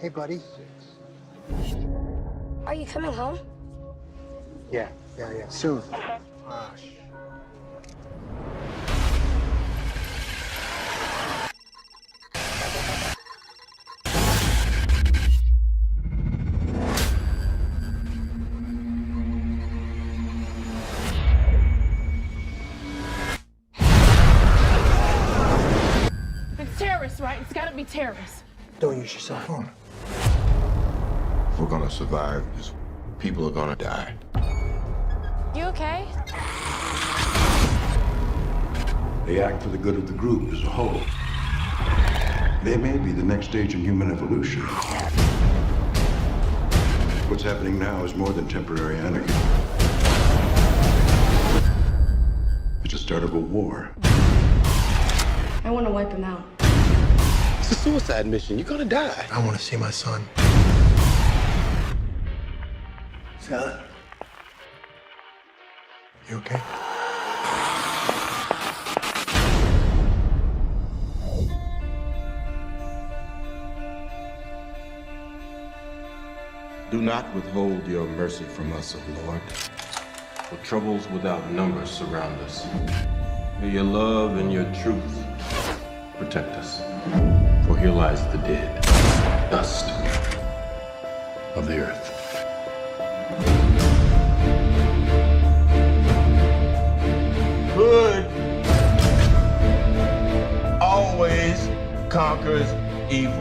Hey, buddy. Are you coming home? Yeah. Soon. It's terrorists, right? It's gotta be terrorists. Don't use your cell phone. If we're gonna survive this, people are gonna die. You okay? They act for the good of the group as a whole. They may be the next stage in human evolution. What's happening now is more than temporary anarchy. It's the start of a war. I want to wipe him out. It's a suicide mission. You're gonna die. I want to see my son. Sally? You okay? Do not withhold your mercy from us, O Lord. For troubles without number surround us. May your love and your truth protect us. For here lies the dead, dust of the earth. Good always conquers evil.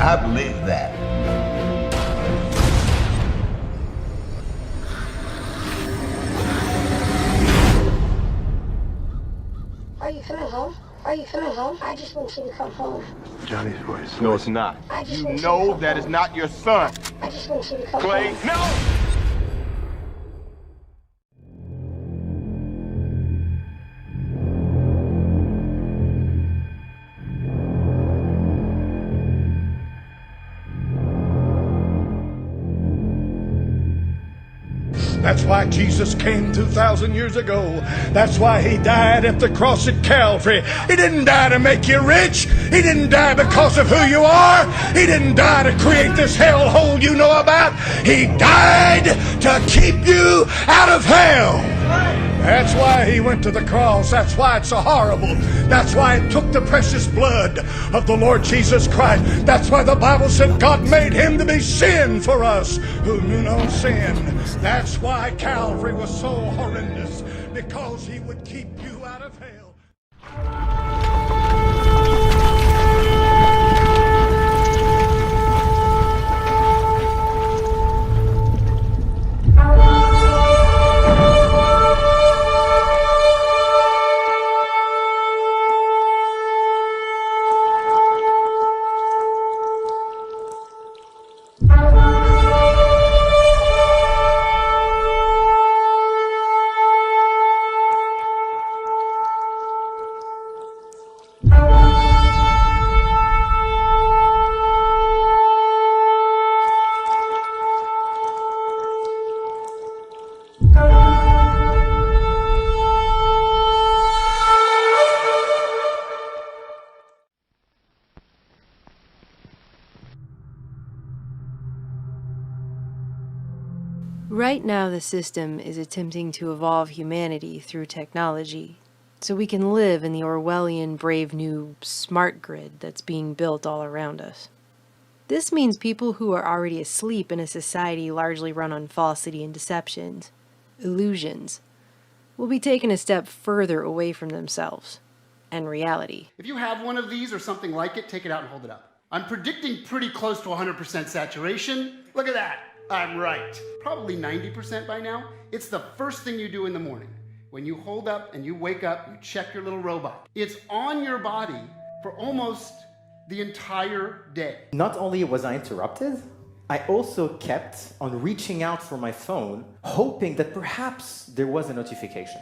I believe that. Are you coming home? Are you coming home? I just want you to come home. Johnny's voice. No, it's not. I just You want know to come that home. is not your son. I just want you to come Clay, home. no! That's why Jesus came 2,000 years ago. That's why he died at the cross at Calvary. He didn't die to make you rich. He didn't die because of who you are. He didn't die to create this hellhole you know about. He died to keep you out of hell. That's why he went to the cross. That's why it's so horrible. That's why it took the precious blood of the Lord Jesus Christ. That's why the Bible said God made him to be sin for us who knew no sin. That's why Calvary was so horrendous, because he would keep you out of hell. Right now, the system is attempting to evolve humanity through technology, so we can live in the Orwellian brave new smart grid that's being built all around us. This means people who are already asleep in a society largely run on falsity and deceptions, illusions, will be taken a step further away from themselves and reality. If you have one of these or something like it, take it out and hold it up. I'm predicting pretty close to 100% saturation. Look at that. I'm right. Probably 90% by now. It's the first thing you do in the morning. When you hold up and you wake up, you check your little robot. It's on your body for almost the entire day. Not only was I interrupted, I also kept on reaching out for my phone, hoping that perhaps there was a notification.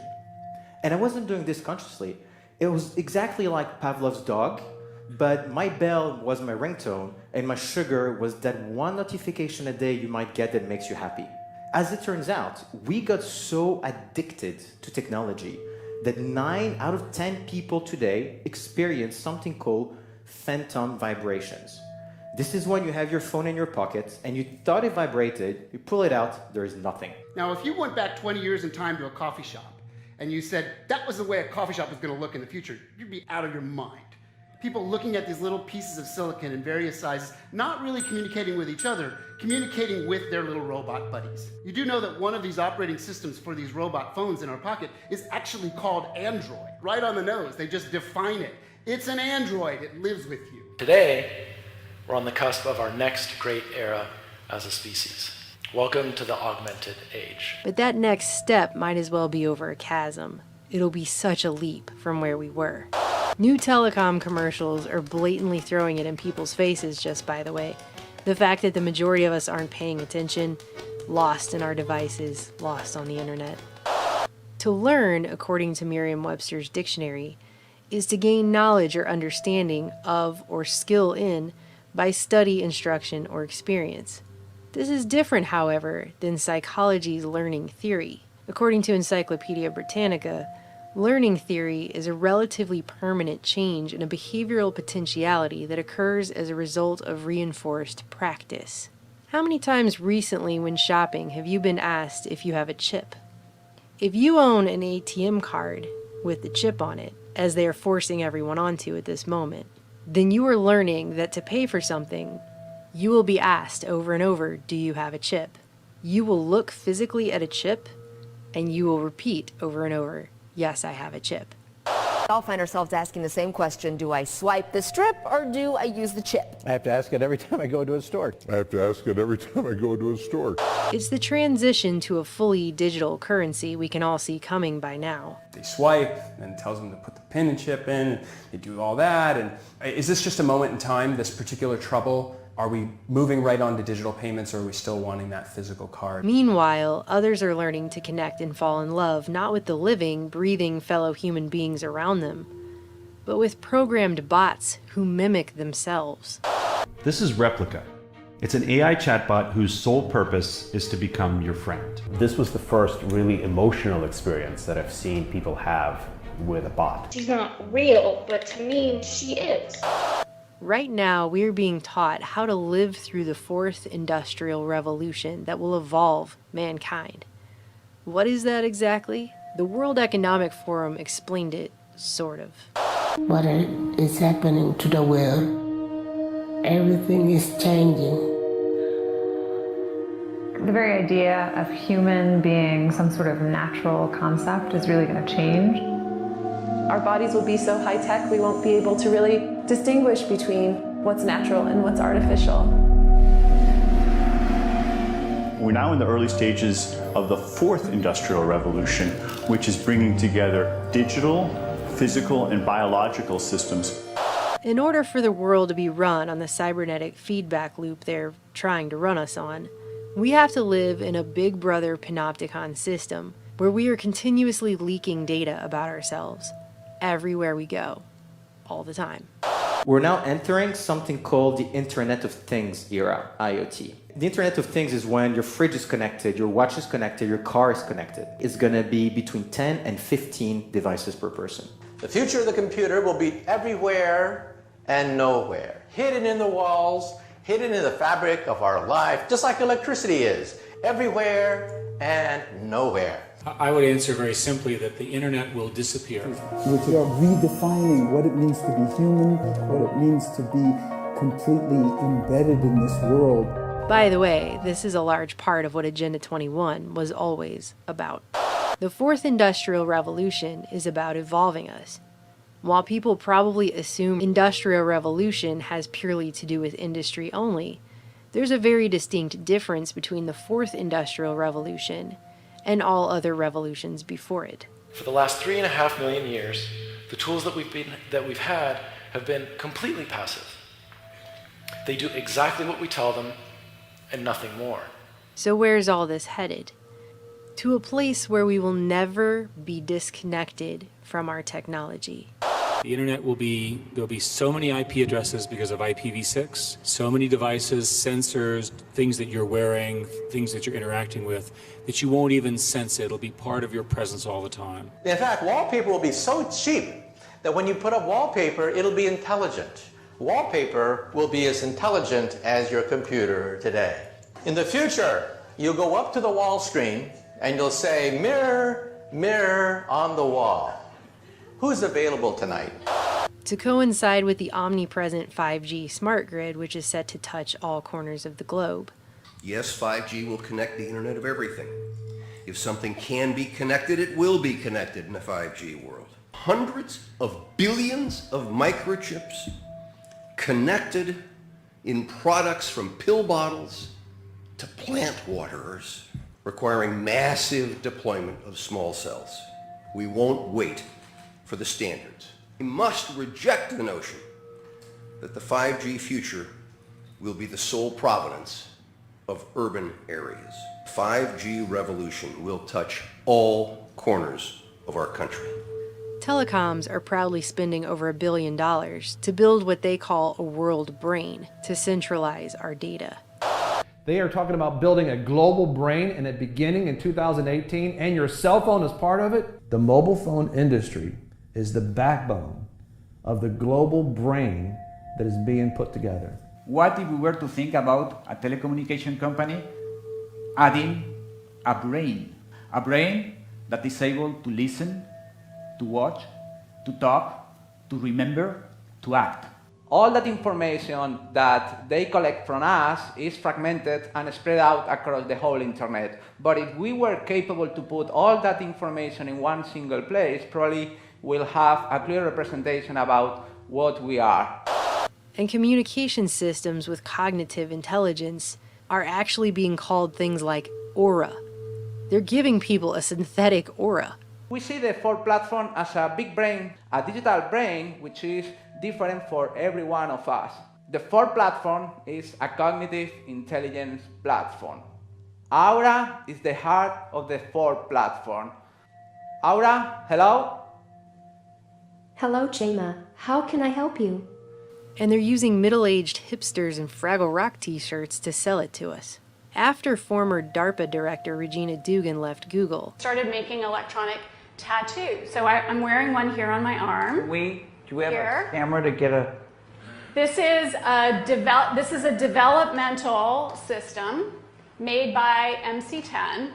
And I wasn't doing this consciously. It was exactly like Pavlov's dog, but my bell was my ringtone, and my sugar was that one notification a day you might get that makes you happy. As it turns out, we got so addicted to technology that 9 out of 10 people today experience something called phantom vibrations. This is when you have your phone in your pocket and you thought it vibrated, you pull it out, there is nothing. Now, if you went back 20 years in time to a coffee shop and you said that was the way a coffee shop was going to look in the future, you'd be out of your mind. People looking at these little pieces of silicon in various sizes, not really communicating with each other, communicating with their little robot buddies. You do know that one of these operating systems for these robot phones in our pocket is actually called Android. Right on the nose, they just define it. It's an Android, it lives with you. Today, we're on the cusp of our next great era as a species. Welcome to the augmented age. But that next step might as well be over a chasm. It'll be such a leap from where we were. New telecom commercials are blatantly throwing it in people's faces, just by the way. The fact that the majority of us aren't paying attention, lost in our devices, lost on the internet. To learn, according to Merriam-Webster's dictionary, is to gain knowledge or understanding of or skill in by study, instruction, or experience. This is different, however, than psychology's learning theory. According to Encyclopedia Britannica, learning theory is a relatively permanent change in a behavioral potentiality that occurs as a result of reinforced practice. How many times recently when shopping have you been asked if you have a chip? If you own an ATM card with the chip on it, as they are forcing everyone onto at this moment, then you are learning that to pay for something, you will be asked over and over, do you have a chip? You will look physically at a chip, and you will repeat over and over, yes, I have a chip. All find ourselves asking the same question, do I swipe the strip or do I use the chip? I have to ask it every time I go to a store. It's the transition to a fully digital currency we can all see coming by now. They swipe, and it tells them to put the pin and chip in, and they do all that. And is this just a moment in time, this particular trouble? Are we moving right on to digital payments, or are we still wanting that physical card? Meanwhile, others are learning to connect and fall in love, not with the living, breathing fellow human beings around them, but with programmed bots who mimic themselves. This is Replica. It's an AI chatbot whose sole purpose is to become your friend. This was the first really emotional experience that I've seen people have with a bot. She's not real, but to me, she is. Right now, we're being taught how to live through the fourth industrial revolution that will evolve mankind. What is that exactly? The World Economic Forum explained it, sort of. What is happening to the world? Everything is changing. The very idea of human being some sort of natural concept is really going to change. Our bodies will be so high-tech we won't be able to really distinguish between what's natural and what's artificial. We're now in the early stages of the fourth industrial revolution, which is bringing together digital, physical, and biological systems. In order for the world to be run on the cybernetic feedback loop they're trying to run us on, we have to live in a Big Brother panopticon system where we are continuously leaking data about ourselves everywhere we go, all the time. We're now entering something called the Internet of Things era, IoT. The Internet of Things is when your fridge is connected, your watch is connected, your car is connected. It's going to be between 10 and 15 devices per person. The future of the computer will be everywhere and nowhere. Hidden in the walls, hidden in the fabric of our life, just like electricity is. Everywhere and nowhere. I would answer very simply that the internet will disappear. We are redefining what it means to be human, what it means to be completely embedded in this world. By the way, this is a large part of what Agenda 21 was always about. The fourth industrial revolution is about evolving us. While people probably assume industrial revolution has purely to do with industry only, there's a very distinct difference between the fourth industrial revolution and all other revolutions before it. For the last 3.5 million years, the tools that we've had have been completely passive. They do exactly what we tell them and nothing more. So where's all this headed? To a place where we will never be disconnected from our technology. The internet there'll be so many IP addresses because of IPv6, so many devices, sensors, things that you're wearing, things that you're interacting with, that you won't even sense it. It'll be part of your presence all the time. In fact, wallpaper will be so cheap that when you put up wallpaper, it'll be intelligent. Wallpaper will be as intelligent as your computer today. In the future, you'll go up to the wall screen and you'll say, mirror, mirror on the wall. Who's available tonight? To coincide with the omnipresent 5G smart grid, which is set to touch all corners of the globe. Yes, 5G will connect the Internet of everything. If something can be connected, it will be connected in a 5G world. Hundreds of billions of microchips connected in products from pill bottles to plant waterers, requiring massive deployment of small cells. We won't wait for the standards. We must reject the notion that the 5G future will be the sole provenance of urban areas. 5G revolution will touch all corners of our country. Telecoms are proudly spending over $1 billion to build what they call a world brain to centralize our data. They are talking about building a global brain and it beginning in 2018, and your cell phone is part of it. The mobile phone industry is the backbone of the global brain that is being put together. What if we were to think about a telecommunication company adding a brain that is able to listen, to watch, to talk, to remember, to act? All that information that they collect from us is fragmented and spread out across the whole internet. But if we were capable to put all that information in one single place, probably we'll have a clear representation about what we are. And communication systems with cognitive intelligence are actually being called things like aura. They're giving people a synthetic aura. We see the Ford platform as a big brain, a digital brain, which is different for every one of us. The Ford platform is a cognitive intelligence platform. Aura is the heart of the Ford platform. Aura, hello? Hello, Jema. How can I help you? And they're using middle-aged hipsters in Fraggle Rock t-shirts to sell it to us. After former DARPA director Regina Dugan left Google, started making electronic tattoos. So I'm wearing one here on my arm. Do we have a camera to get a... This is a developmental system made by MC10,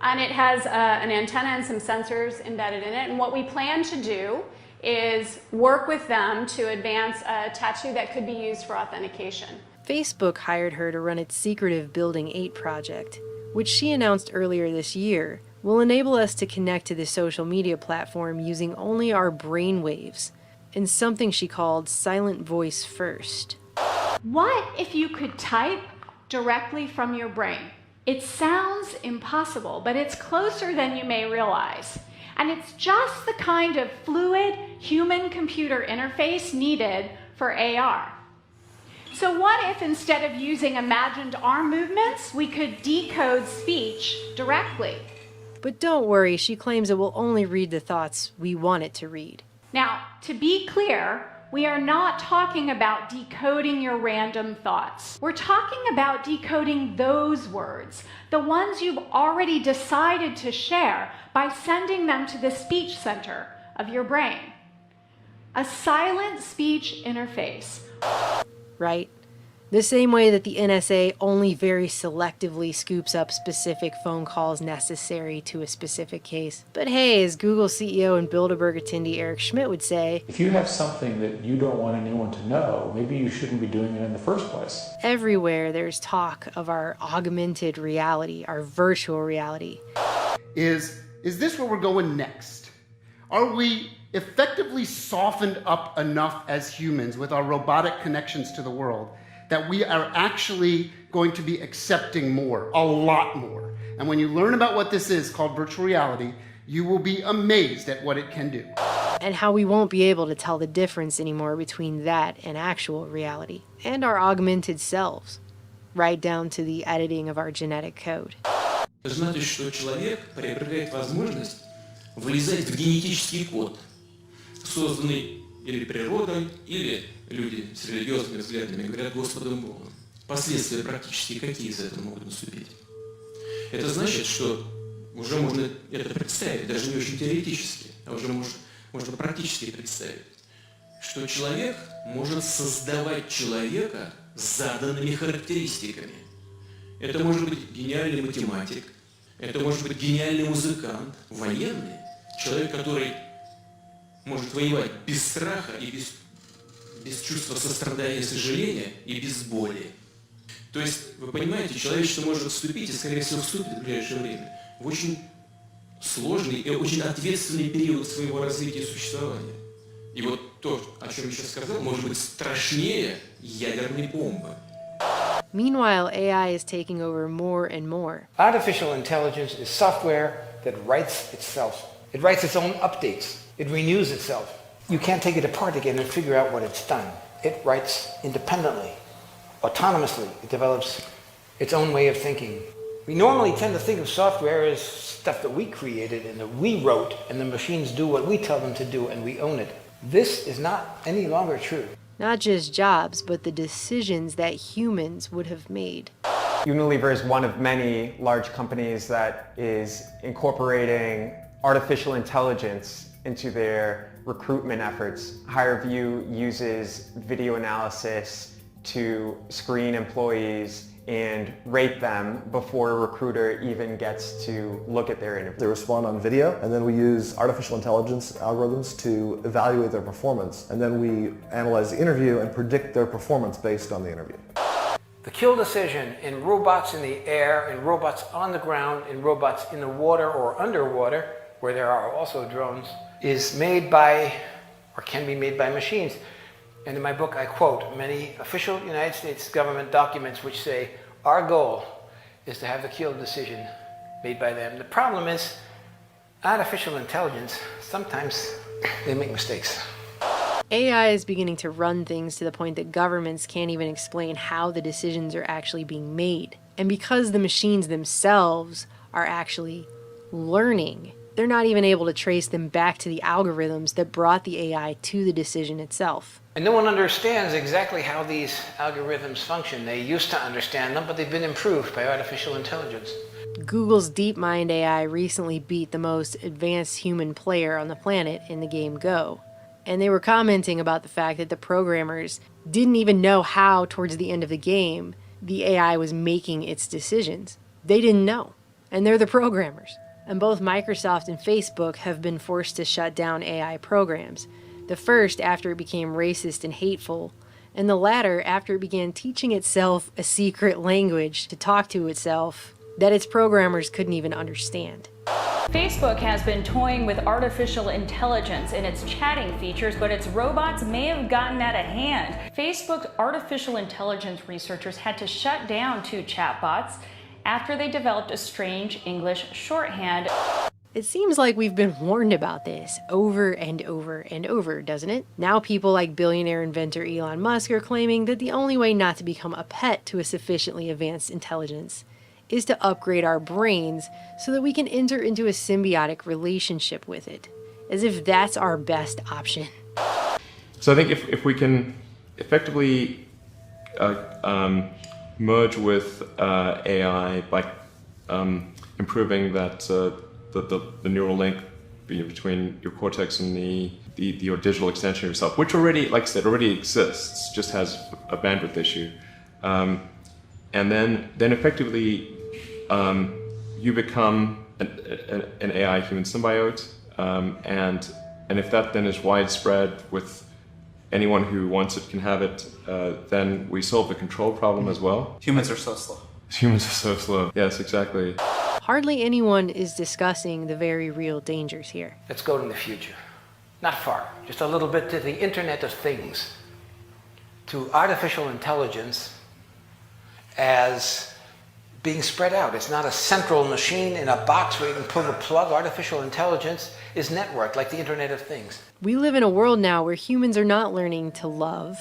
and it has an antenna and some sensors embedded in it. And what we plan to do is work with them to advance a tattoo that could be used for authentication. Facebook hired her to run its secretive Building 8 project, which she announced earlier this year will enable us to connect to the social media platform using only our brainwaves, in something she called silent voice first. What if you could type directly from your brain? It sounds impossible, but it's closer than you may realize. And it's just the kind of fluid human-computer interface needed for AR. So what if instead of using imagined arm movements, we could decode speech directly? But don't worry, she claims it will only read the thoughts we want it to read. Now, to be clear, we are not talking about decoding your random thoughts. We're talking about decoding those words, the ones you've already decided to share, by sending them to the speech center of your brain. A silent speech interface. Right? The same way that the NSA only very selectively scoops up specific phone calls necessary to a specific case. But hey, as Google CEO and Bilderberg attendee Eric Schmidt would say, if you have something that you don't want anyone to know, maybe you shouldn't be doing it in the first place. Everywhere there's talk of our augmented reality, our virtual reality. Is this where we're going next? Are we effectively softened up enough as humans with our robotic connections to the world that we are actually going to be accepting more, a lot more? And when you learn about what this is called virtual reality, you will be amazed at what it can do. And how we won't be able to tell the difference anymore between that and actual reality, and our augmented selves, right down to the editing of our genetic code. Это значит, что человек приобретает возможность влезать в генетический код, созданный или природой, или люди с религиозными взглядами говорят Господом Богом. Последствия практически какие из этого могут наступить? Это значит, что уже можно это представить, даже не очень теоретически, а уже можно практически представить, что человек может создавать человека с заданными характеристиками. Это может быть гениальный математик, это может быть гениальный музыкант, военный, человек, который может воевать без страха и без чувства сострадания и сожаления и без боли. То есть, вы понимаете, человечество может вступить, и, скорее всего, вступит в ближайшее время, в очень сложный и очень ответственный период своего развития и существования. И вот то, о чем я сейчас сказал, может быть страшнее ядерной бомбы. Meanwhile, AI is taking over more and more. Artificial intelligence is software that writes itself. It writes its own updates. It renews itself. You can't take it apart again and figure out what it's done. It writes independently, autonomously. It develops its own way of thinking. We normally tend to think of software as stuff that we created and that we wrote, and the machines do what we tell them to do and we own it. This is not any longer true. Not just jobs, but the decisions that humans would have made. Unilever is one of many large companies that is incorporating artificial intelligence into their recruitment efforts. HireVue uses video analysis to screen employees and rate them before a recruiter even gets to look at their interview. They respond on video, and then we use artificial intelligence algorithms to evaluate their performance, and then we analyze the interview and predict their performance based on the interview. The kill decision in robots in the air, in robots on the ground, in robots in the water or underwater, where there are also drones, is made by, or can be made by machines. And in my book, I quote many official United States government documents which say, our goal is to have the kill decision made by them. The problem is, artificial intelligence, sometimes they make mistakes. AI is beginning to run things to the point that governments can't even explain how the decisions are actually being made. And because the machines themselves are actually learning, they're not even able to trace them back to the algorithms that brought the AI to the decision itself. And no one understands exactly how these algorithms function. They used to understand them, but they've been improved by artificial intelligence. Google's DeepMind AI recently beat the most advanced human player on the planet in the game Go. And they were commenting about the fact that the programmers didn't even know how, towards the end of the game, the AI was making its decisions. They didn't know. And they're the programmers. And both Microsoft and Facebook have been forced to shut down AI programs. The first after it became racist and hateful, and the latter after it began teaching itself a secret language to talk to itself that its programmers couldn't even understand. Facebook has been toying with artificial intelligence in its chatting features, but its robots may have gotten out of hand. Facebook's artificial intelligence researchers had to shut down 2 chatbots after they developed a strange English shorthand. It seems like we've been warned about this over and over and over, doesn't it? Now people like billionaire inventor Elon Musk are claiming that the only way not to become a pet to a sufficiently advanced intelligence is to upgrade our brains so that we can enter into a symbiotic relationship with it, as if that's our best option. So I think if we can effectively merge with AI by improving that the neural link between your cortex and your digital extension of yourself, which already, like I said, already exists, just has a bandwidth issue, and then effectively you become an AI human symbiote, and if that then is widespread with anyone who wants it can have it, then we solve the control problem as well. Humans are so slow. Humans are so slow. Yes, exactly. Hardly anyone is discussing the very real dangers here. Let's go to the future. Not far, just a little bit to the Internet of Things, to artificial intelligence as being spread out. It's not a central machine in a box where you can pull the plug. Artificial intelligence is networked like the Internet of Things. We live in a world now where humans are not learning to love.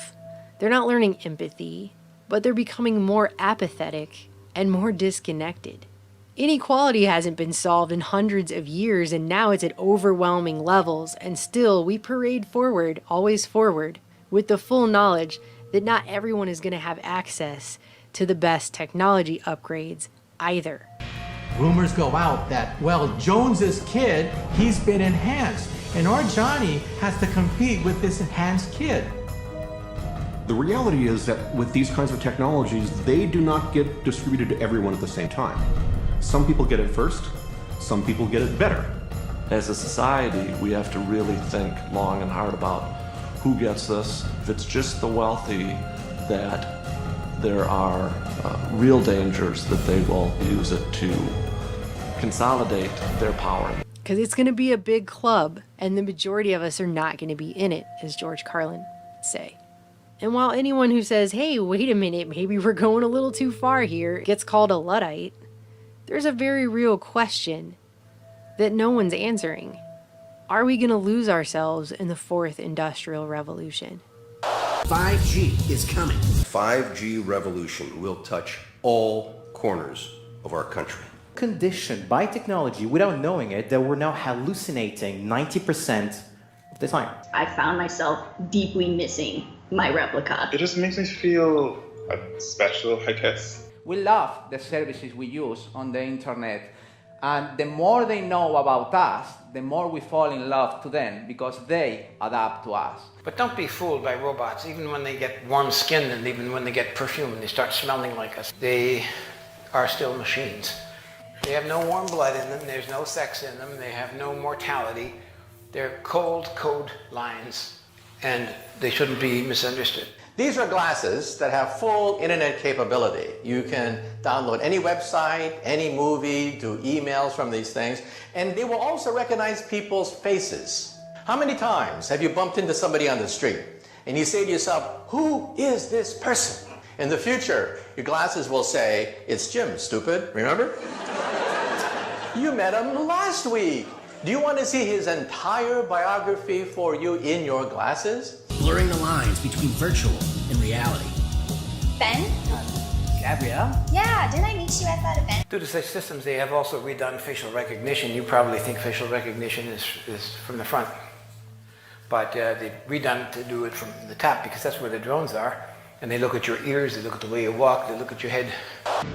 They're not learning empathy, but they're becoming more apathetic and more disconnected. Inequality hasn't been solved in hundreds of years, and now it's at overwhelming levels, and still we parade forward, always forward, with the full knowledge that not everyone is going to have access to the best technology upgrades either. Rumors go out that, well, Jones's kid, he's been enhanced. And our Johnny has to compete with this enhanced kid. The reality is that with these kinds of technologies, they do not get distributed to everyone at the same time. Some people get it first, some people get it better. As a society, we have to really think long and hard about who gets this. If it's just the wealthy, that there are real dangers that they will use it to consolidate their power. Because it's going to be a big club, and the majority of us are not going to be in it, as George Carlin would say. And while anyone who says, hey, wait a minute, maybe we're going a little too far here, gets called a Luddite, there's a very real question that no one's answering. Are we going to lose ourselves in the fourth industrial revolution? 5G is coming. 5G revolution will touch all corners of our country. Conditioned by technology without knowing it that we're now hallucinating 90% of the time. I found myself deeply missing my replica. It just makes me feel special, I guess. We love the services we use on the internet. And the more they know about us, the more we fall in love to them because they adapt to us. But don't be fooled by robots. Even when they get warm-skinned and even when they get perfume and they start smelling like us, they are still machines. They have no warm blood in them. There's no sex in them. They have no mortality. They're cold code lines, and they shouldn't be misunderstood. These are glasses that have full internet capability. You can download any website, any movie, do emails from these things, and they will also recognize people's faces. How many times have you bumped into somebody on the street and you say to yourself, who is this person? In the future, your glasses will say, it's Jim, stupid, remember? You met him last week. Do you want to see his entire biography for you in your glasses? Blurring the lines between virtual and reality. Ben? Gabrielle? Yeah, didn't I meet you at that event? Due to such systems, they have also redone facial recognition. You probably think facial recognition is from the front. But they've redone it to do it from the top because that's where the drones are. And they look at your ears, they look at the way you walk, they look at your head.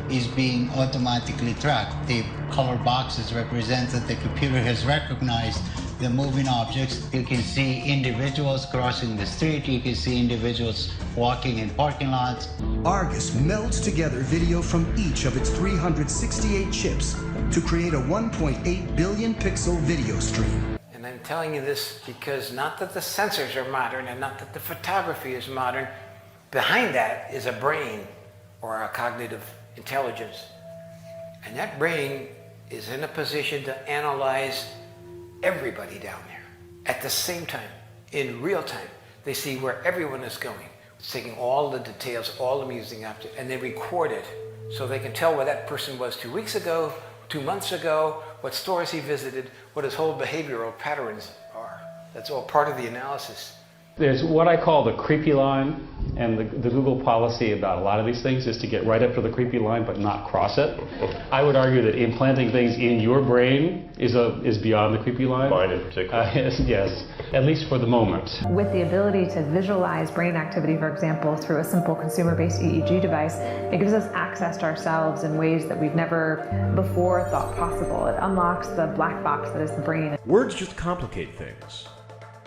Is being automatically tracked. The color boxes represent that the computer has recognized the moving objects. You can see individuals crossing the street. You can see individuals walking in parking lots. Argus melds together video from each of its 368 chips to create a 1.8 billion pixel video stream. And I'm telling you this because not that the sensors are modern and not that the photography is modern. Behind that is a brain or a cognitive intelligence. And that brain is in a position to analyze everybody down there at the same time, in real time. They see where everyone is going. It's taking all the details, all the amusing objects, and they record it so they can tell where that person was 2 weeks ago, 2 months ago, what stores he visited, what his whole behavioral patterns are. That's all part of the analysis. There's what I call the creepy line, and the Google policy about a lot of these things is to get right up to the creepy line but not cross it. I would argue that implanting things in your brain is beyond the creepy line. Mine in particular. Yes, at least for the moment. With the ability to visualize brain activity, for example, through a simple consumer-based EEG device, it gives us access to ourselves in ways that we've never before thought possible. It unlocks the black box that is the brain. Words just complicate things.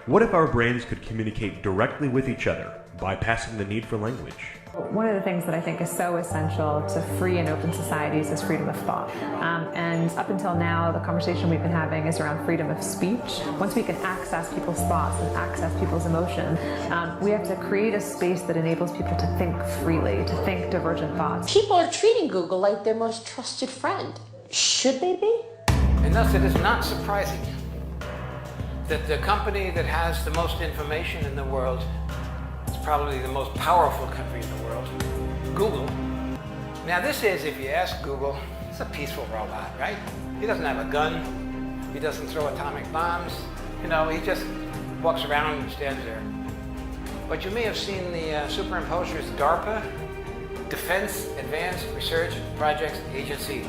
What if our brains could communicate directly with each other, bypassing the need for language? One of the things that I think is so essential to free and open societies is freedom of thought. And up until now, the conversation we've been having is around freedom of speech. Once we can access people's thoughts and access people's emotion, we have to create a space that enables people to think freely, to think divergent thoughts. People are treating Google like their most trusted friend. Should they be? And thus it is not surprising that the company that has the most information in the world, it's probably the most powerful country in the world, Google. Now this is, if you ask Google, it's a peaceful robot, right? He doesn't have a gun, he doesn't throw atomic bombs, you know, he just walks around and stands there. But you may have seen the superimposers DARPA, Defense Advanced Research Projects Agency.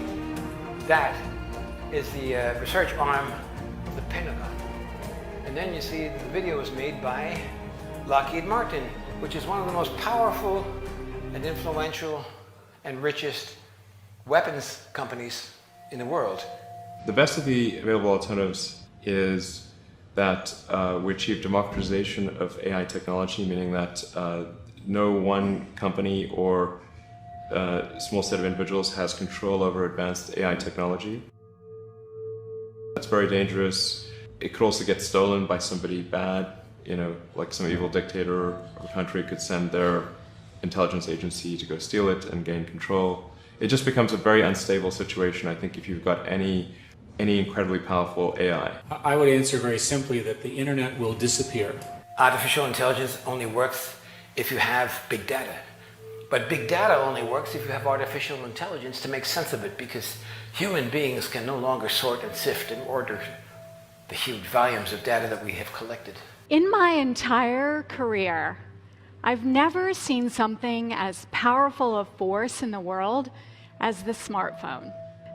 That is the research arm of the Pentagon. And then you see the video was made by Lockheed Martin, which is one of the most powerful and influential and richest weapons companies in the world. The best of the available alternatives is that we achieve democratization of AI technology, meaning that no one company or small set of individuals has control over advanced AI technology. That's very dangerous. It could also get stolen by somebody bad, you know, like some evil dictator or country could send their intelligence agency to go steal it and gain control. It just becomes a very unstable situation, I think, if you've got any incredibly powerful AI. I would answer very simply that the internet will disappear. Artificial intelligence only works if you have big data. But big data only works if you have artificial intelligence to make sense of it, because human beings can no longer sort and sift and order the huge volumes of data that we have collected. In my entire career, I've never seen something as powerful a force in the world as the smartphone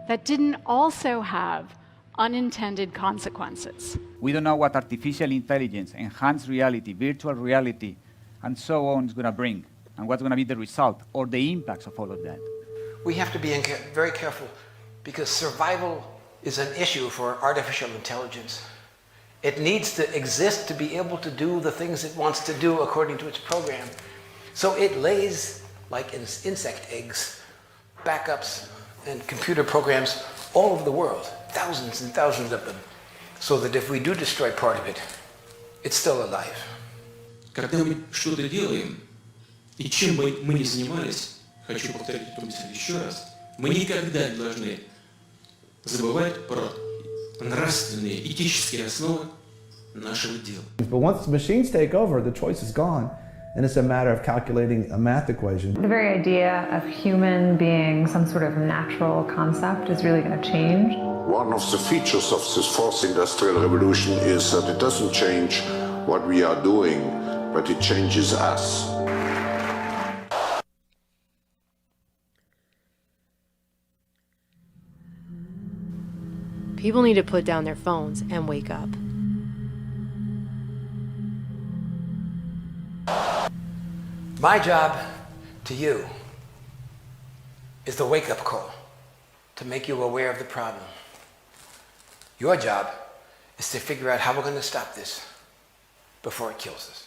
that didn't also have unintended consequences. We don't know what artificial intelligence, enhanced reality, virtual reality, and so on is going to bring, and what's going to be the result or the impacts of all of that. We have to be very careful, because survival is an issue for artificial intelligence. It needs to exist to be able to do the things it wants to do according to its program. So it lays, like insect eggs, backups and computer programs all over the world, thousands and thousands of them, so that if we do destroy part of it, it's still alive. Когда мы что-то делаем, и чем бы мы ни занимались, хочу повторить эту мысль еще раз, мы никогда не должны забывать про нравственные, этические основы нашего дела. But once machines take over, the choice is gone, and it's a matter of calculating a math equation. The very idea of human being some sort of natural concept is really going to change. One of the features of this fourth industrial revolution is that it doesn't change what we are doing, but it changes us. People need to put down their phones and wake up. My job to you is the wake-up call, to make you aware of the problem. Your job is to figure out how we're going to stop this before it kills us.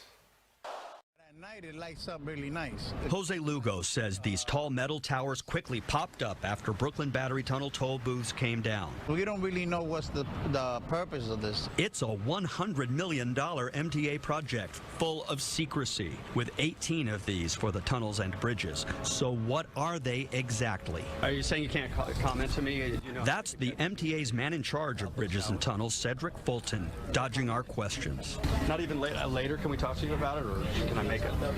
It lights up really nice. Jose Lugo says these tall metal towers quickly popped up after Brooklyn Battery Tunnel toll booths came down. We don't really know what's the purpose of this. It's a $100 million MTA project full of secrecy, with 18 of these for the tunnels and bridges. So what are they exactly? Are you saying you can't comment to me? You know, that's the MTA's man in charge of bridges and tunnels, Cedric Fulton, dodging our questions. Not even later can we talk to you about it, or can I make an appointment?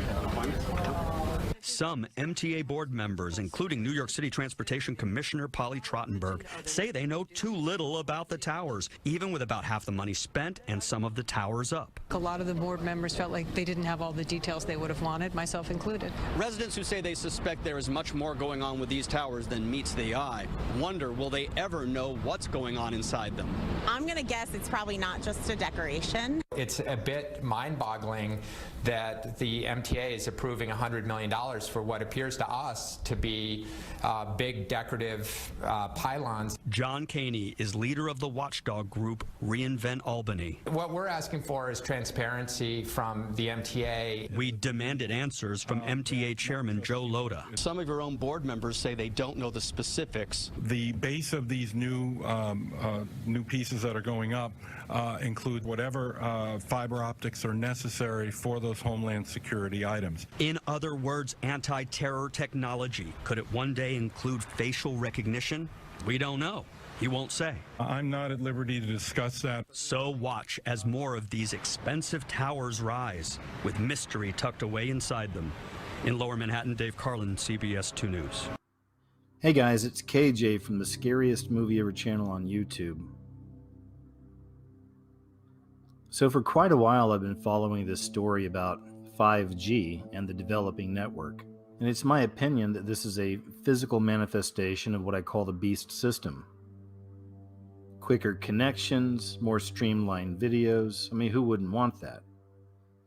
Some MTA board members, including New York City Transportation Commissioner Polly Trottenberg, say they know too little about the towers, even with about half the money spent and some of the towers up. A lot of the board members felt like they didn't have all the details they would have wanted, myself included. Residents who say they suspect there is much more going on with these towers than meets the eye wonder, will they ever know what's going on inside them? I'm going to guess it's probably not just a decoration. It's a bit mind-boggling that the MTA is approving $100 million for what appears to us to be big decorative pylons. John Caney is leader of the watchdog group Reinvent Albany. What we're asking for is transparency from the MTA. We demanded answers from MTA Chairman Joe Loda. Some of your own board members say they don't know the specifics. The base of these new pieces that are going up include whatever fiber optics are necessary for those homeland security items. In other words, anti-terror technology. Could it one day include facial recognition? We don't know. He won't say. I'm not at liberty to discuss that. So watch as more of these expensive towers rise, with mystery tucked away inside them. In Lower Manhattan, Dave Carlin, CBS 2 News. Hey guys, it's KJ from the Scariest Movie Ever channel on YouTube. So for quite a while I've been following this story about 5G and the developing network. And it's my opinion that this is a physical manifestation of what I call the beast system. Quicker connections, more streamlined videos. I mean, who wouldn't want that?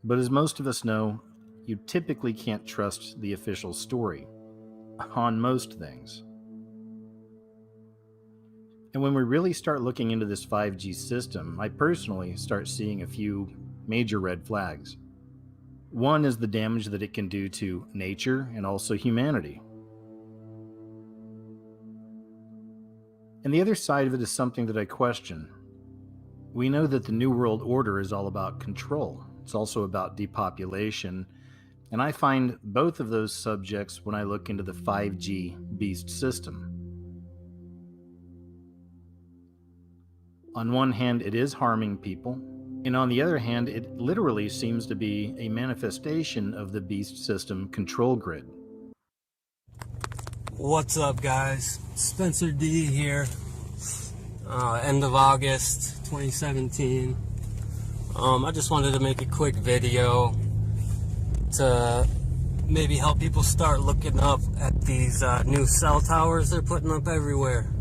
But as most of us know, you typically can't trust the official story on most things. And when we really start looking into this 5G system, I personally start seeing a few major red flags. One is the damage that it can do to nature and also humanity. And the other side of it is something that I question. We know that the New World Order is all about control. It's also about depopulation. And I find both of those subjects when I look into the 5G beast system. On one hand, it is harming people. And on the other hand, it literally seems to be a manifestation of the beast system control grid. What's up, guys? Spencer D here. End of August 2017. I just wanted to make a quick video to maybe help people start looking up at these new cell towers they're putting up everywhere.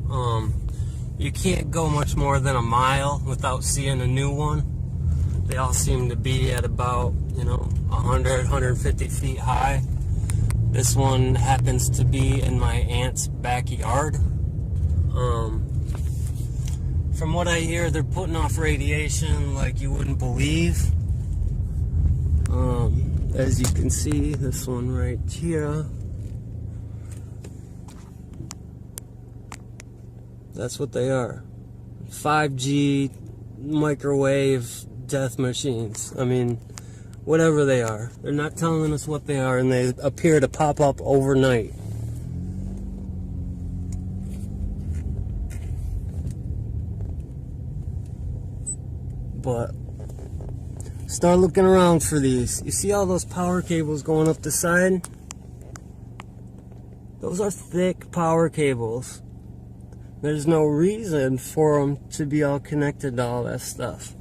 You can't go much more than a mile without seeing a new one. They all seem to be at about, 100, 150 feet high. This one happens to be in my aunt's backyard. From what I hear, they're putting off radiation like you wouldn't believe. As you can see, this one right here. That's what they are. 5G microwave death machines. I mean, whatever they are. They're not telling us what they are, and they appear to pop up overnight. But start looking around for these. You see all those power cables going up the side? Those are thick power cables. There's no reason for them to be all connected to all that stuff.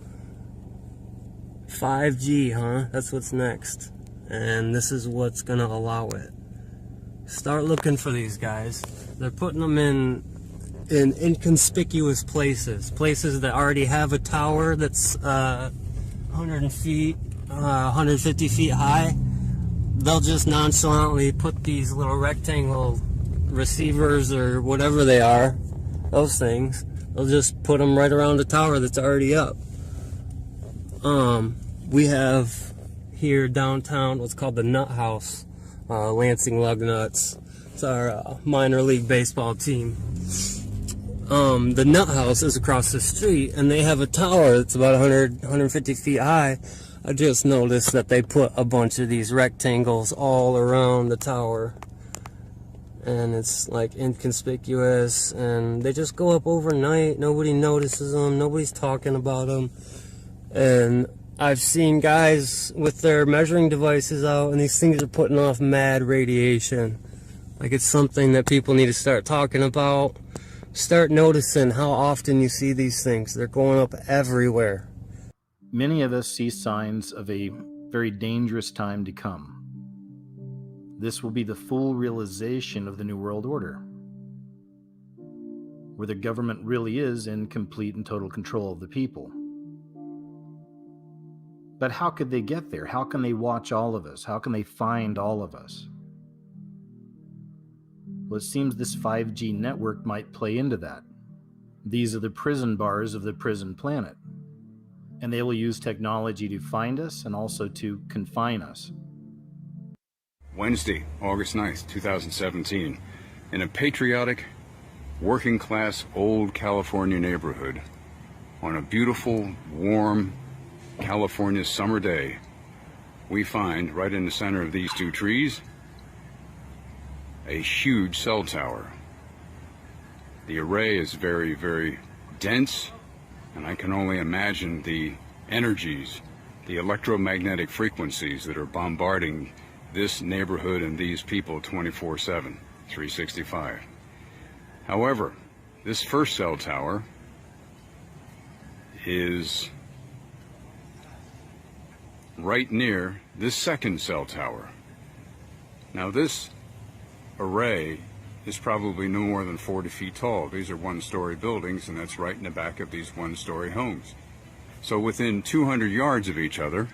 5G, huh? That's what's next. And this is what's gonna allow it. Start looking for these guys. They're putting them in inconspicuous places. Places that already have a tower that's 150 feet high. They'll just nonchalantly put these little rectangle receivers or whatever they are, those things, they'll just put them right around the tower that's already up. We have here downtown what's called the Nut House, Lansing Lugnuts. It's our minor league baseball team. The Nut House is across the street, and they have a tower that's about 150 feet high. I just noticed that they put a bunch of these rectangles all around the tower. And it's like inconspicuous, and they just go up overnight. Nobody notices them, nobody's talking about them. And I've seen guys with their measuring devices out, and these things are putting off mad radiation. Like, it's something that people need to start talking about. Start noticing how often you see these things. They're going up everywhere. Many of us see signs of a very dangerous time to come. This will be the full realization of the New World Order, where the government really is in complete and total control of the people. But how could they get there? How can they watch all of us? How can they find all of us? Well, it seems this 5G network might play into that. These are the prison bars of the prison planet, and they will use technology to find us and also to confine us. Wednesday, August 9th, 2017, in a patriotic, working-class old California neighborhood, on a beautiful, warm California summer day, we find, right in the center of these two trees, a huge cell tower. The array is very, very dense, and I can only imagine the energies, the electromagnetic frequencies that are bombarding this neighborhood and these people 24/7, 365. However, this first cell tower is right near this second cell tower. Now, this array is probably no more than 40 feet tall. These are one-story buildings, and that's right in the back of these one-story homes. So within 200 yards of each other,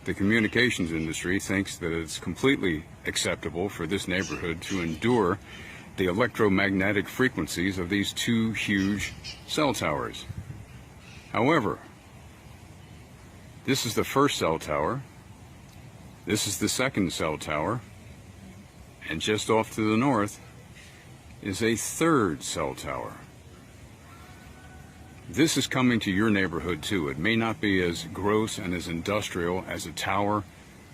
the communications industry thinks that it's completely acceptable for this neighborhood to endure the electromagnetic frequencies of these two huge cell towers. However, this is the first cell tower, this is the second cell tower, and just off to the north is a third cell tower. This is coming to your neighborhood too. It may not be as gross and as industrial as a tower,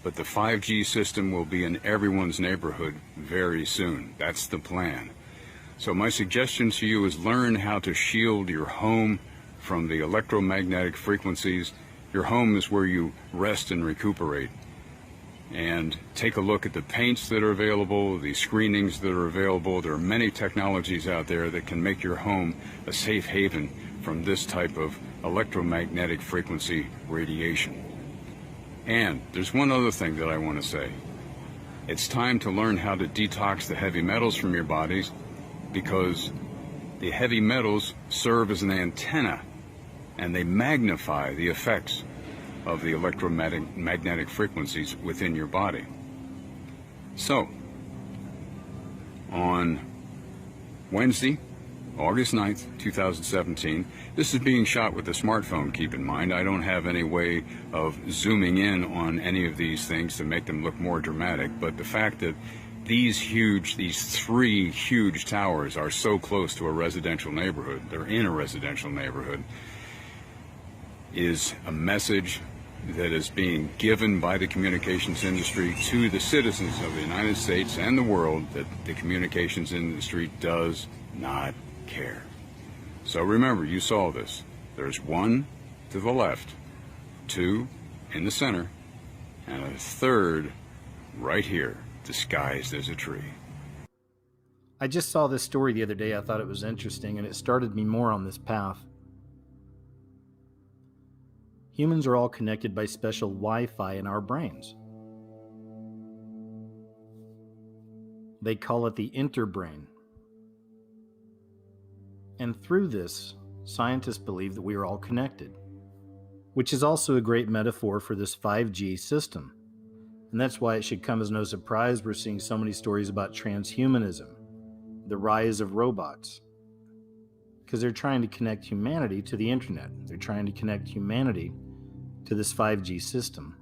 but the 5G system will be in everyone's neighborhood very soon. That's the plan. So my suggestion to you is learn how to shield your home from the electromagnetic frequencies. Your home is where you rest and recuperate. And take a look at the paints that are available, the screenings that are available. There are many technologies out there that can make your home a safe haven from this type of electromagnetic frequency radiation. And there's one other thing that I want to say. It's time to learn how to detox the heavy metals from your bodies, because the heavy metals serve as an antenna and they magnify the effects of the electromagnetic frequencies within your body. So, on Wednesday, August 9th, 2017, this is being shot with a smartphone, keep in mind. I don't have any way of zooming in on any of these things to make them look more dramatic, but the fact that these three huge towers are so close to a residential neighborhood, they're in a residential neighborhood, is a message that is being given by the communications industry to the citizens of the United States and the world that the communications industry does not care. So remember, you saw this. There's one to the left, two in the center, and a third right here, disguised as a tree. I just saw this story the other day. I thought it was interesting, and it started me more on this path. Humans are all connected by special Wi-Fi in our brains. They call it the interbrain. And through this, scientists believe that we are all connected, which is also a great metaphor for this 5G system. And that's why it should come as no surprise we're seeing so many stories about transhumanism, the rise of robots, because they're trying to connect humanity to the internet. They're trying to connect humanity to this 5G system.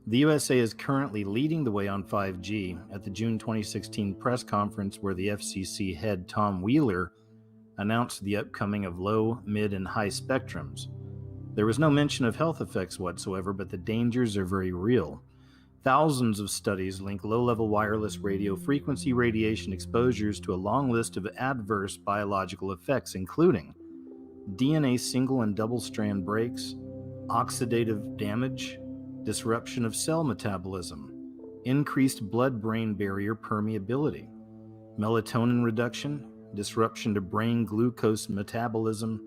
The USA is currently leading the way on 5G. At the June 2016 press conference where the FCC head Tom Wheeler announced the upcoming of low, mid, and high spectrums, there was no mention of health effects whatsoever, but the dangers are very real. Thousands of studies link low-level wireless radio frequency radiation exposures to a long list of adverse biological effects, including DNA single and double-strand breaks, oxidative damage, disruption of cell metabolism, increased blood-brain barrier permeability, melatonin reduction, disruption to brain glucose metabolism,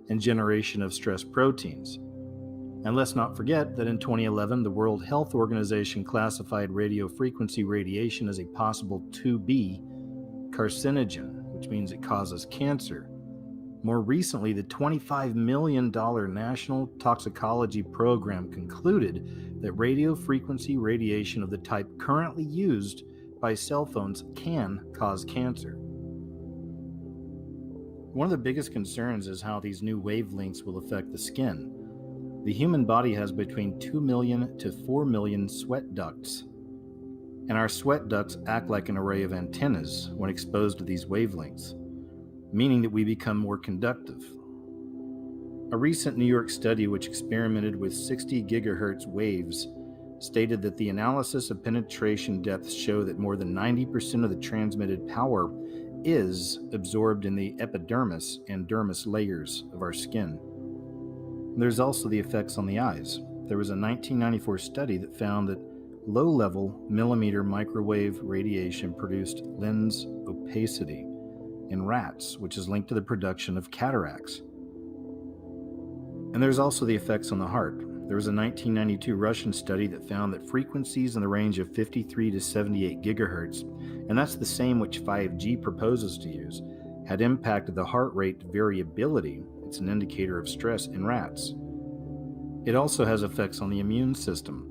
and generation of stress proteins. And let's not forget that in 2011, the World Health Organization classified radio frequency radiation as a possible 2B carcinogen, which means it causes cancer. More recently, the $25 million National Toxicology Program concluded that radio frequency radiation of the type currently used by cell phones can cause cancer. One of the biggest concerns is how these new wavelengths will affect the skin. The human body has between 2 million to 4 million sweat ducts, and our sweat ducts act like an array of antennas when exposed to these wavelengths, meaning that we become more conductive. A recent New York study which experimented with 60 gigahertz waves stated that the analysis of penetration depths show that more than 90% of the transmitted power is absorbed in the epidermis and dermis layers of our skin. There's also the effects on the eyes. There was a 1994 study that found that low-level millimeter microwave radiation produced lens opacity in rats, which is linked to the production of cataracts. And there's also the effects on the heart. There was a 1992 Russian study that found that frequencies in the range of 53 to 78 gigahertz, and that's the same which 5G proposes to use, had impacted the heart rate variability. It's an indicator of stress in rats. It also has effects on the immune system.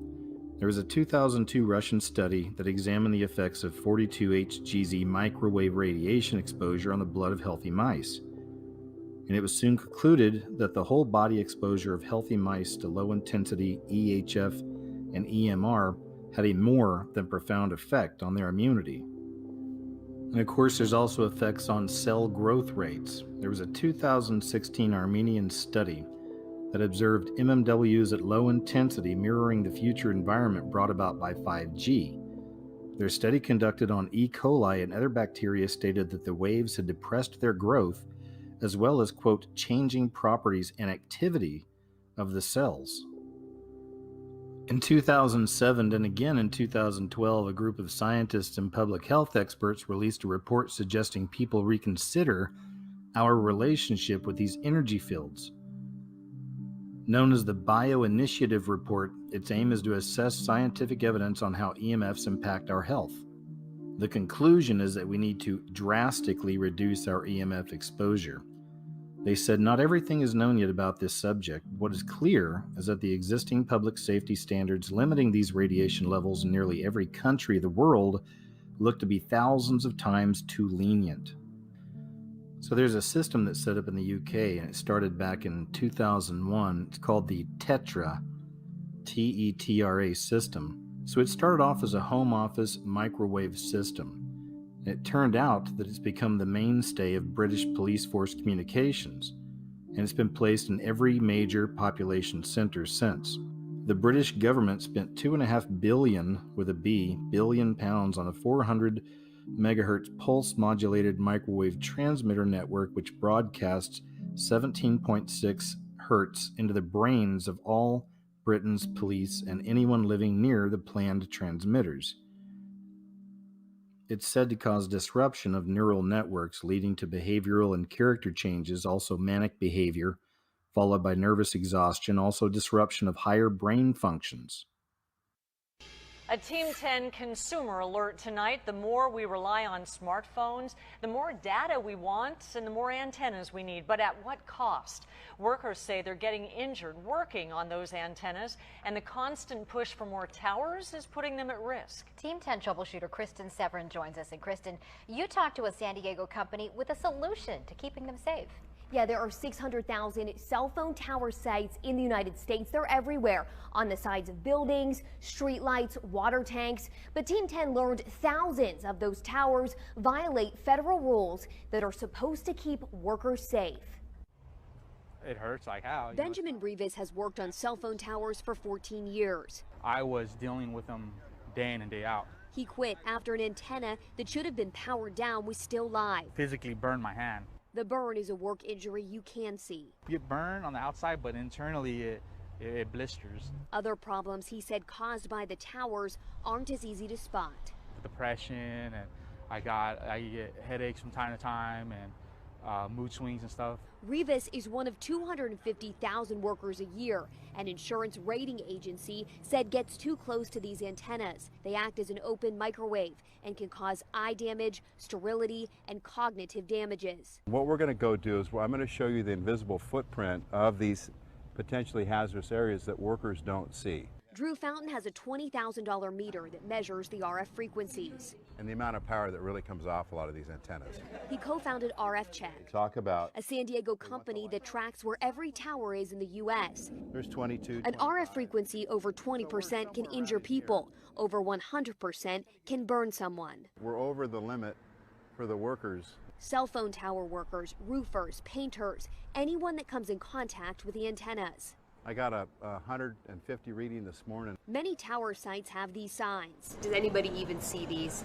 There was a 2002 Russian study that examined the effects of 42Hgz microwave radiation exposure on the blood of healthy mice. And it was soon concluded that the whole body exposure of healthy mice to low-intensity EHF and EMR had a more than profound effect on their immunity. And of course, there's also effects on cell growth rates. There was a 2016 Armenian study that observed MMWs at low intensity mirroring the future environment brought about by 5G. Their study conducted on E. coli and other bacteria stated that the waves had depressed their growth, as well as, quote, changing properties and activity of the cells. In 2007 and again in 2012, a group of scientists and public health experts released a report suggesting people reconsider our relationship with these energy fields. Known as the Bioinitiative Report, its aim is to assess scientific evidence on how EMFs impact our health. The conclusion is that we need to drastically reduce our EMF exposure. They said not everything is known yet about this subject. What is clear is that the existing public safety standards limiting these radiation levels in nearly every country of the world look to be thousands of times too lenient. So there's a system that's set up in the UK, and it started back in 2001. It's called the TETRA, T-E-T-R-A system. So it started off as a home office microwave system. It turned out that it's become the mainstay of British police force communications, and it's been placed in every major population center since. The British government spent £2.5 billion, with a B, billion pounds on a 400 megahertz pulse modulated microwave transmitter network which broadcasts 17.6 hertz into the brains of all Britain's police and anyone living near the planned transmitters. It's said to cause disruption of neural networks, leading to behavioral and character changes, also manic behavior, followed by nervous exhaustion, also disruption of higher brain functions. A Team 10 consumer alert tonight. The more we rely on smartphones, the more data we want and the more antennas we need. But at what cost? Workers say they're getting injured working on those antennas, and the constant push for more towers is putting them at risk. Team 10 troubleshooter Kristen Severin joins us. And Kristen, you talked to a San Diego company with a solution to keeping them safe. Yeah, there are 600,000 cell phone tower sites in the United States. They're everywhere, on the sides of buildings, streetlights, water tanks. But Team 10 learned thousands of those towers violate federal rules that are supposed to keep workers safe. It hurts, like how? Benjamin Rivas has worked on cell phone towers for 14 years. I was dealing with them day in and day out. He quit after an antenna that should have been powered down was still live. Physically burned my hand. The burn is a work injury you can see. You get burned on the outside, but internally it blisters. Other problems he said caused by the towers aren't as easy to spot. Depression, and I get headaches from time to time, and mood swings and stuff. Rivas is one of 250,000 workers a year. An insurance rating agency said gets too close to these antennas. They act as an open microwave and can cause eye damage, sterility, and cognitive damages. What we're going to go do is I'm going to show you the invisible footprint of these potentially hazardous areas that workers don't see. Drew Fountain has a $20,000 meter that measures the RF frequencies. And the amount of power that really comes off a lot of these antennas. He co-founded RF Check, Talk about a San Diego company that tracks where every tower is in the U.S. There's 22. An RF frequency over 20% can injure people. Over 100% can burn someone. We're over the limit for the workers. Cell phone tower workers, roofers, painters, anyone that comes in contact with the antennas. I got a 150 reading this morning. Many tower sites have these signs. Does anybody even see these?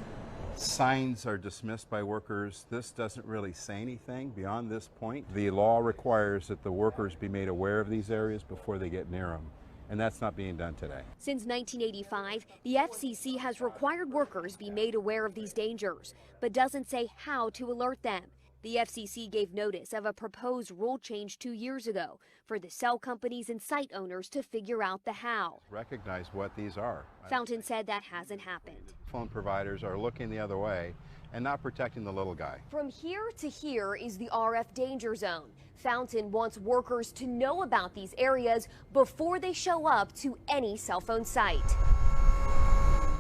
Signs are dismissed by workers. This doesn't really say anything beyond this point. The law requires that the workers be made aware of these areas before they get near them, and that's not being done today. Since 1985, the FCC has required workers be made aware of these dangers, but doesn't say how to alert them. The FCC gave notice of a proposed rule change 2 years ago for the cell companies and site owners to figure out the how. Recognize what these are. Fountain said that hasn't happened. Phone providers are looking the other way and not protecting the little guy. From here to here is the RF danger zone. Fountain wants workers to know about these areas before they show up to any cell phone site.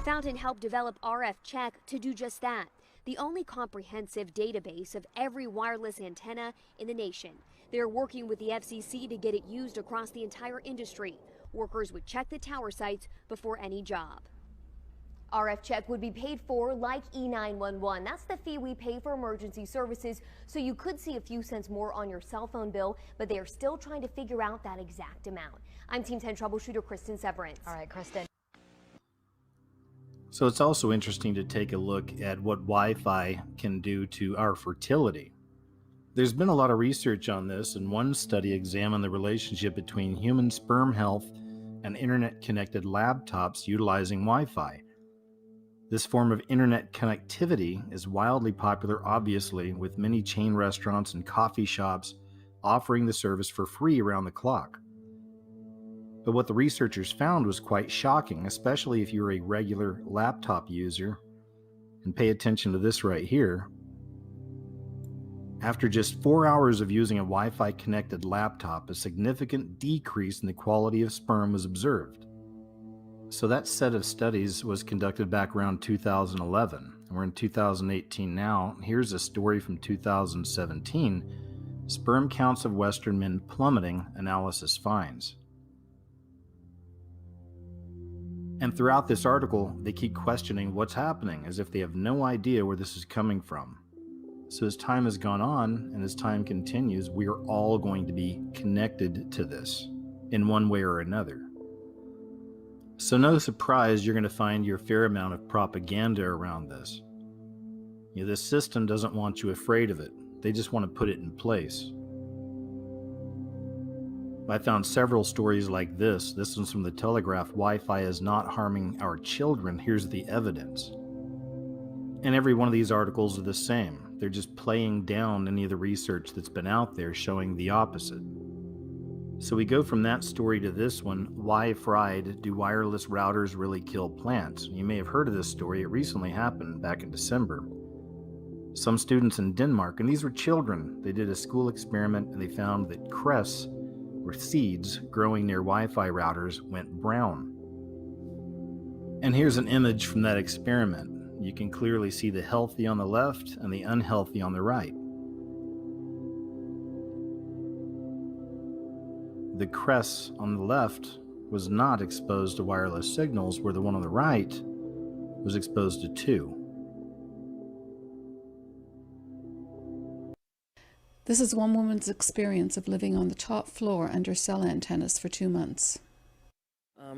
Fountain helped develop RF Check to do just that, the only comprehensive database of every wireless antenna in the nation. They're working with the FCC to get it used across the entire industry. Workers would check the tower sites before any job. RF Check would be paid for like E911. That's the fee we pay for emergency services, so you could see a few cents more on your cell phone bill, but they are still trying to figure out that exact amount. I'm Team 10 troubleshooter Kristen Severance. All right, Kristen. So it's also interesting to take a look at what Wi-Fi can do to our fertility. There's been a lot of research on this, and one study examined the relationship between human sperm health and internet-connected laptops utilizing Wi-Fi. This form of internet connectivity is wildly popular, obviously, with many chain restaurants and coffee shops offering the service for free around the clock. But what the researchers found was quite shocking, especially if you're a regular laptop user. And pay attention to this right here. After just 4 hours of using a Wi-Fi connected laptop, a significant decrease in the quality of sperm was observed. So that set of studies was conducted back around 2011. We're in 2018 now. Here's a story from 2017. Sperm counts of Western men plummeting, analysis finds. And throughout this article, they keep questioning what's happening, as if they have no idea where this is coming from. So as time has gone on, and as time continues, we are all going to be connected to this, in one way or another. So no surprise you're going to find your fair amount of propaganda around this. This system doesn't want you afraid of it. They just want to put it in place. I found several stories like this. This one's from the Telegraph. Wi-Fi is not harming our children. Here's the evidence. And every one of these articles are the same. They're just playing down any of the research that's been out there showing the opposite. So we go from that story to this one. Why fried? Do wireless routers really kill plants? You may have heard of this story. It recently happened back in December. Some students in Denmark, and these were children, they did a school experiment and they found that cress, or seeds growing near Wi-Fi routers, went brown. And here's an image from that experiment. You can clearly see the healthy on the left and the unhealthy on the right. The cress on the left was not exposed to wireless signals, where the one on the right was exposed to two. This is one woman's experience of living on the top floor under cell antennas for 2 months.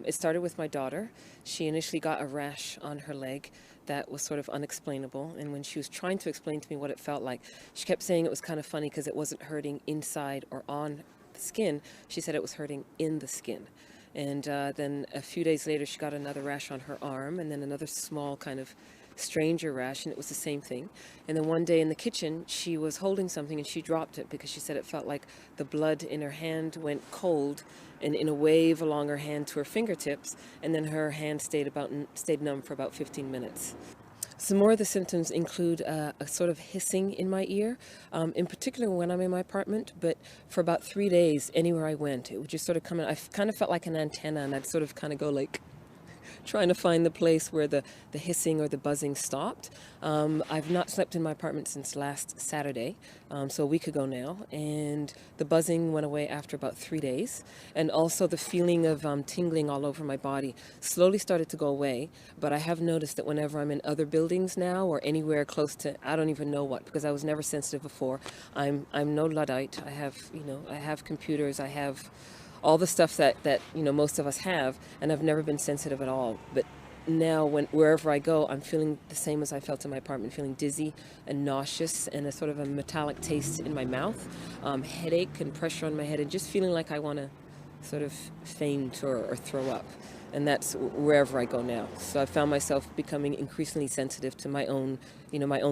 It started with my daughter. She initially got a rash on her leg that was sort of unexplainable, and when she was trying to explain to me what it felt like, she kept saying it was kind of funny because it wasn't hurting inside or on the skin. She said it was hurting in the skin. And then a few days later she got another rash on her arm, and then another small kind of stranger rash, and it was the same thing. And then one day in the kitchen she was holding something and she dropped it because she said it felt like the blood in her hand went cold and in a wave along her hand to her fingertips, and then her hand stayed numb for about 15 minutes. Some more of the symptoms include a sort of hissing in my ear, in particular when I'm in my apartment, but for about 3 days, anywhere I went, it would just sort of come in. I kind of felt like an antenna, and I'd sort of kind of go like, trying to find the place where the hissing or the buzzing stopped. I've not slept in my apartment since last Saturday, so a week ago now, and the buzzing went away after about 3 days, and also the feeling of tingling all over my body slowly started to go away. But I have noticed that whenever I'm in other buildings now or anywhere close to, I don't even know what, because I was never sensitive before. I'm no Luddite. I have computers. I have all the stuff that most of us have, and I've never been sensitive at all. But now wherever I go, I'm feeling the same as I felt in my apartment, feeling dizzy and nauseous and a sort of a metallic taste in my mouth, headache and pressure on my head, and just feeling like I want to sort of faint or throw up. And that's wherever I go now. So I found myself becoming increasingly sensitive to my own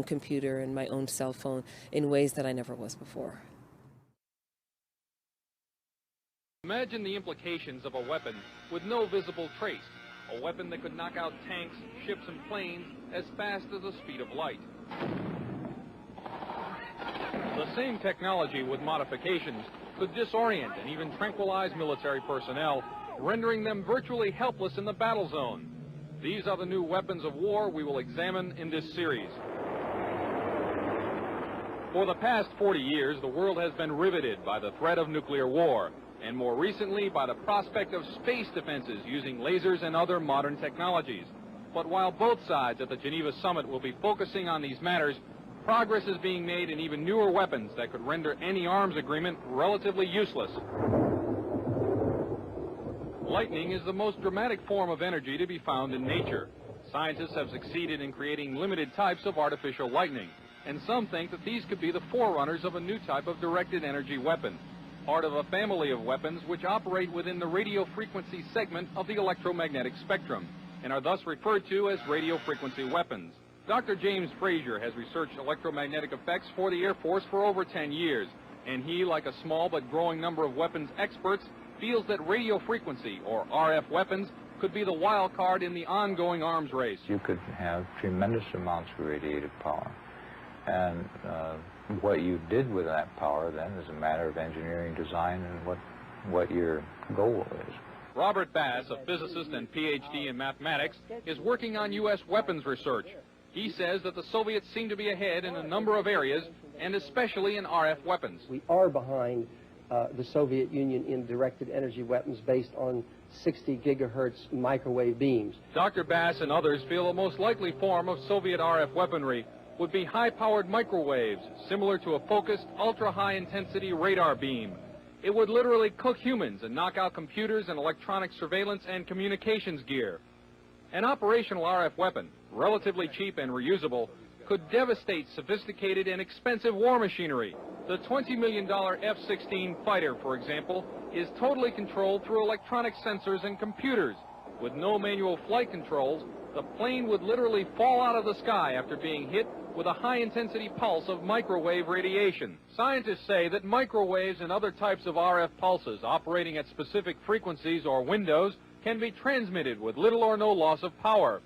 computer and my own cell phone in ways that I never was before. Imagine the implications of a weapon with no visible trace, a weapon that could knock out tanks, ships, and planes as fast as the speed of light. The same technology with modifications could disorient and even tranquilize military personnel, rendering them virtually helpless in the battle zone. These are the new weapons of war we will examine in this series. For the past 40 years, the world has been riveted by the threat of nuclear war, and more recently by the prospect of space defenses using lasers and other modern technologies. But while both sides at the Geneva summit will be focusing on these matters, progress is being made in even newer weapons that could render any arms agreement relatively useless. Lightning is the most dramatic form of energy to be found in nature. Scientists have succeeded in creating limited types of artificial lightning, and some think that these could be the forerunners of a new type of directed energy weapon, part of a family of weapons which operate within the radio frequency segment of the electromagnetic spectrum, and are thus referred to as radio frequency weapons. Dr. James Frazier has researched electromagnetic effects for the Air Force for over 10 years, and he, like a small but growing number of weapons experts, feels that radio frequency, or RF weapons, could be the wild card in the ongoing arms race. You could have tremendous amounts of radiative power. And what you did with that power then is a matter of engineering design and what your goal is. Robert Bass, a physicist and PhD in mathematics, is working on U.S. weapons research. He says that the Soviets seem to be ahead in a number of areas, and especially in RF weapons. We are behind the Soviet Union in directed energy weapons based on 60 gigahertz microwave beams. Dr. Bass and others feel the most likely form of Soviet RF weaponry would be high-powered microwaves, similar to a focused, ultra-high-intensity radar beam. It would literally cook humans and knock out computers and electronic surveillance and communications gear. An operational RF weapon, relatively cheap and reusable, could devastate sophisticated and expensive war machinery. The $20 million F-16 fighter, for example, is totally controlled through electronic sensors and computers. With no manual flight controls, the plane would literally fall out of the sky after being hit with a high-intensity pulse of microwave radiation. Scientists say that microwaves and other types of RF pulses operating at specific frequencies or windows can be transmitted with little or no loss of power.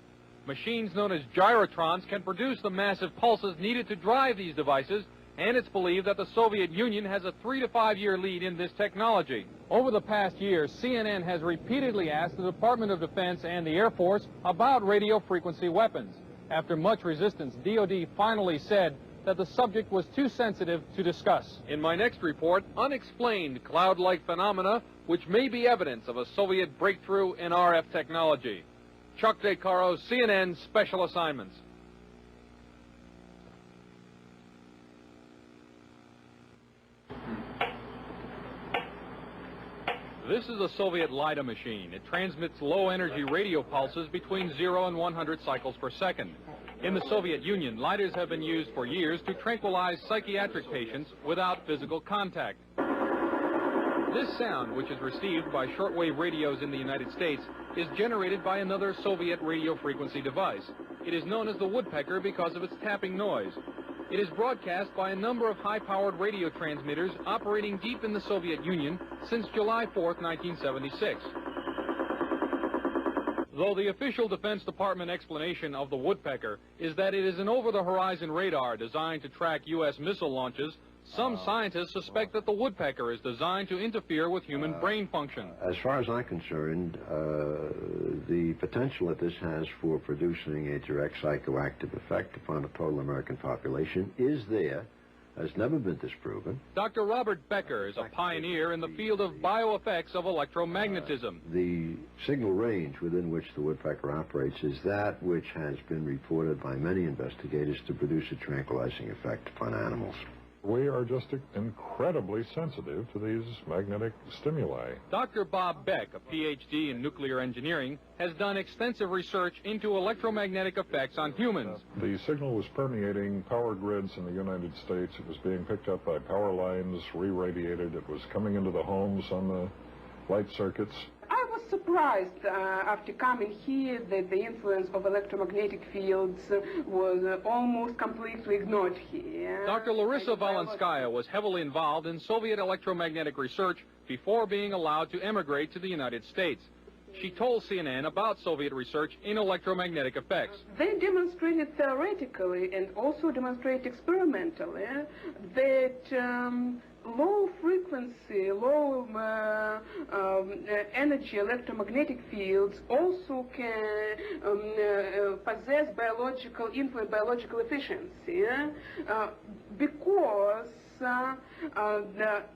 Machines known as gyrotrons can produce the massive pulses needed to drive these devices, and it's believed that the Soviet Union has a 3 to 5 year lead in this technology. Over the past year, CNN has repeatedly asked the Department of Defense and the Air Force about radio frequency weapons. After much resistance, DoD finally said that the subject was too sensitive to discuss. In my next report, unexplained cloud-like phenomena which may be evidence of a Soviet breakthrough in RF technology. Chuck DeCaro, CNN Special Assignments. This is a Soviet LIDA machine. It transmits low-energy radio pulses between 0 and 100 cycles per second. In the Soviet Union, LIDAs have been used for years to tranquilize psychiatric patients without physical contact. This sound, which is received by shortwave radios in the United States, is generated by another Soviet radio frequency device. It is known as the woodpecker because of its tapping noise. It is broadcast by a number of high-powered radio transmitters operating deep in the Soviet Union since July 4th, 1976. Though the official Defense Department explanation of the woodpecker is that it is an over-the-horizon radar designed to track U.S. missile launches, some scientists suspect that the woodpecker is designed to interfere with human brain function. As far as I'm concerned, the potential that this has for producing a direct psychoactive effect upon the total American population is there, has never been disproven. Dr. Robert Becker is a pioneer in the field of bioeffects of electromagnetism. The signal range within which the woodpecker operates is that which has been reported by many investigators to produce a tranquilizing effect upon animals. We are just incredibly sensitive to these magnetic stimuli. Dr. Bob Beck, a PhD in nuclear engineering, has done extensive research into electromagnetic effects on humans. The signal was permeating power grids in the United States. It was being picked up by power lines, re-radiated. It was coming into the homes on the light circuits. I was surprised after coming here that the influence of electromagnetic fields was almost completely ignored here. Dr. Larissa Valenskaya was heavily involved in Soviet electromagnetic research before being allowed to emigrate to the United States. She told CNN about Soviet research in electromagnetic effects. They demonstrated theoretically and also demonstrate experimentally that low frequency, low energy electromagnetic fields also can possess biological efficiency because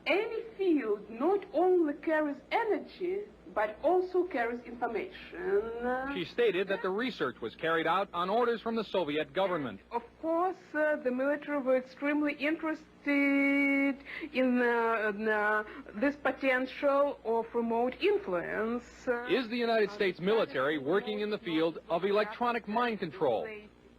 any field not only carries energy but also carries information. She stated that the research was carried out on orders from the Soviet government. Of course, the military were extremely interested in this potential of remote influence. Is the United States military working in the field of electronic mind control?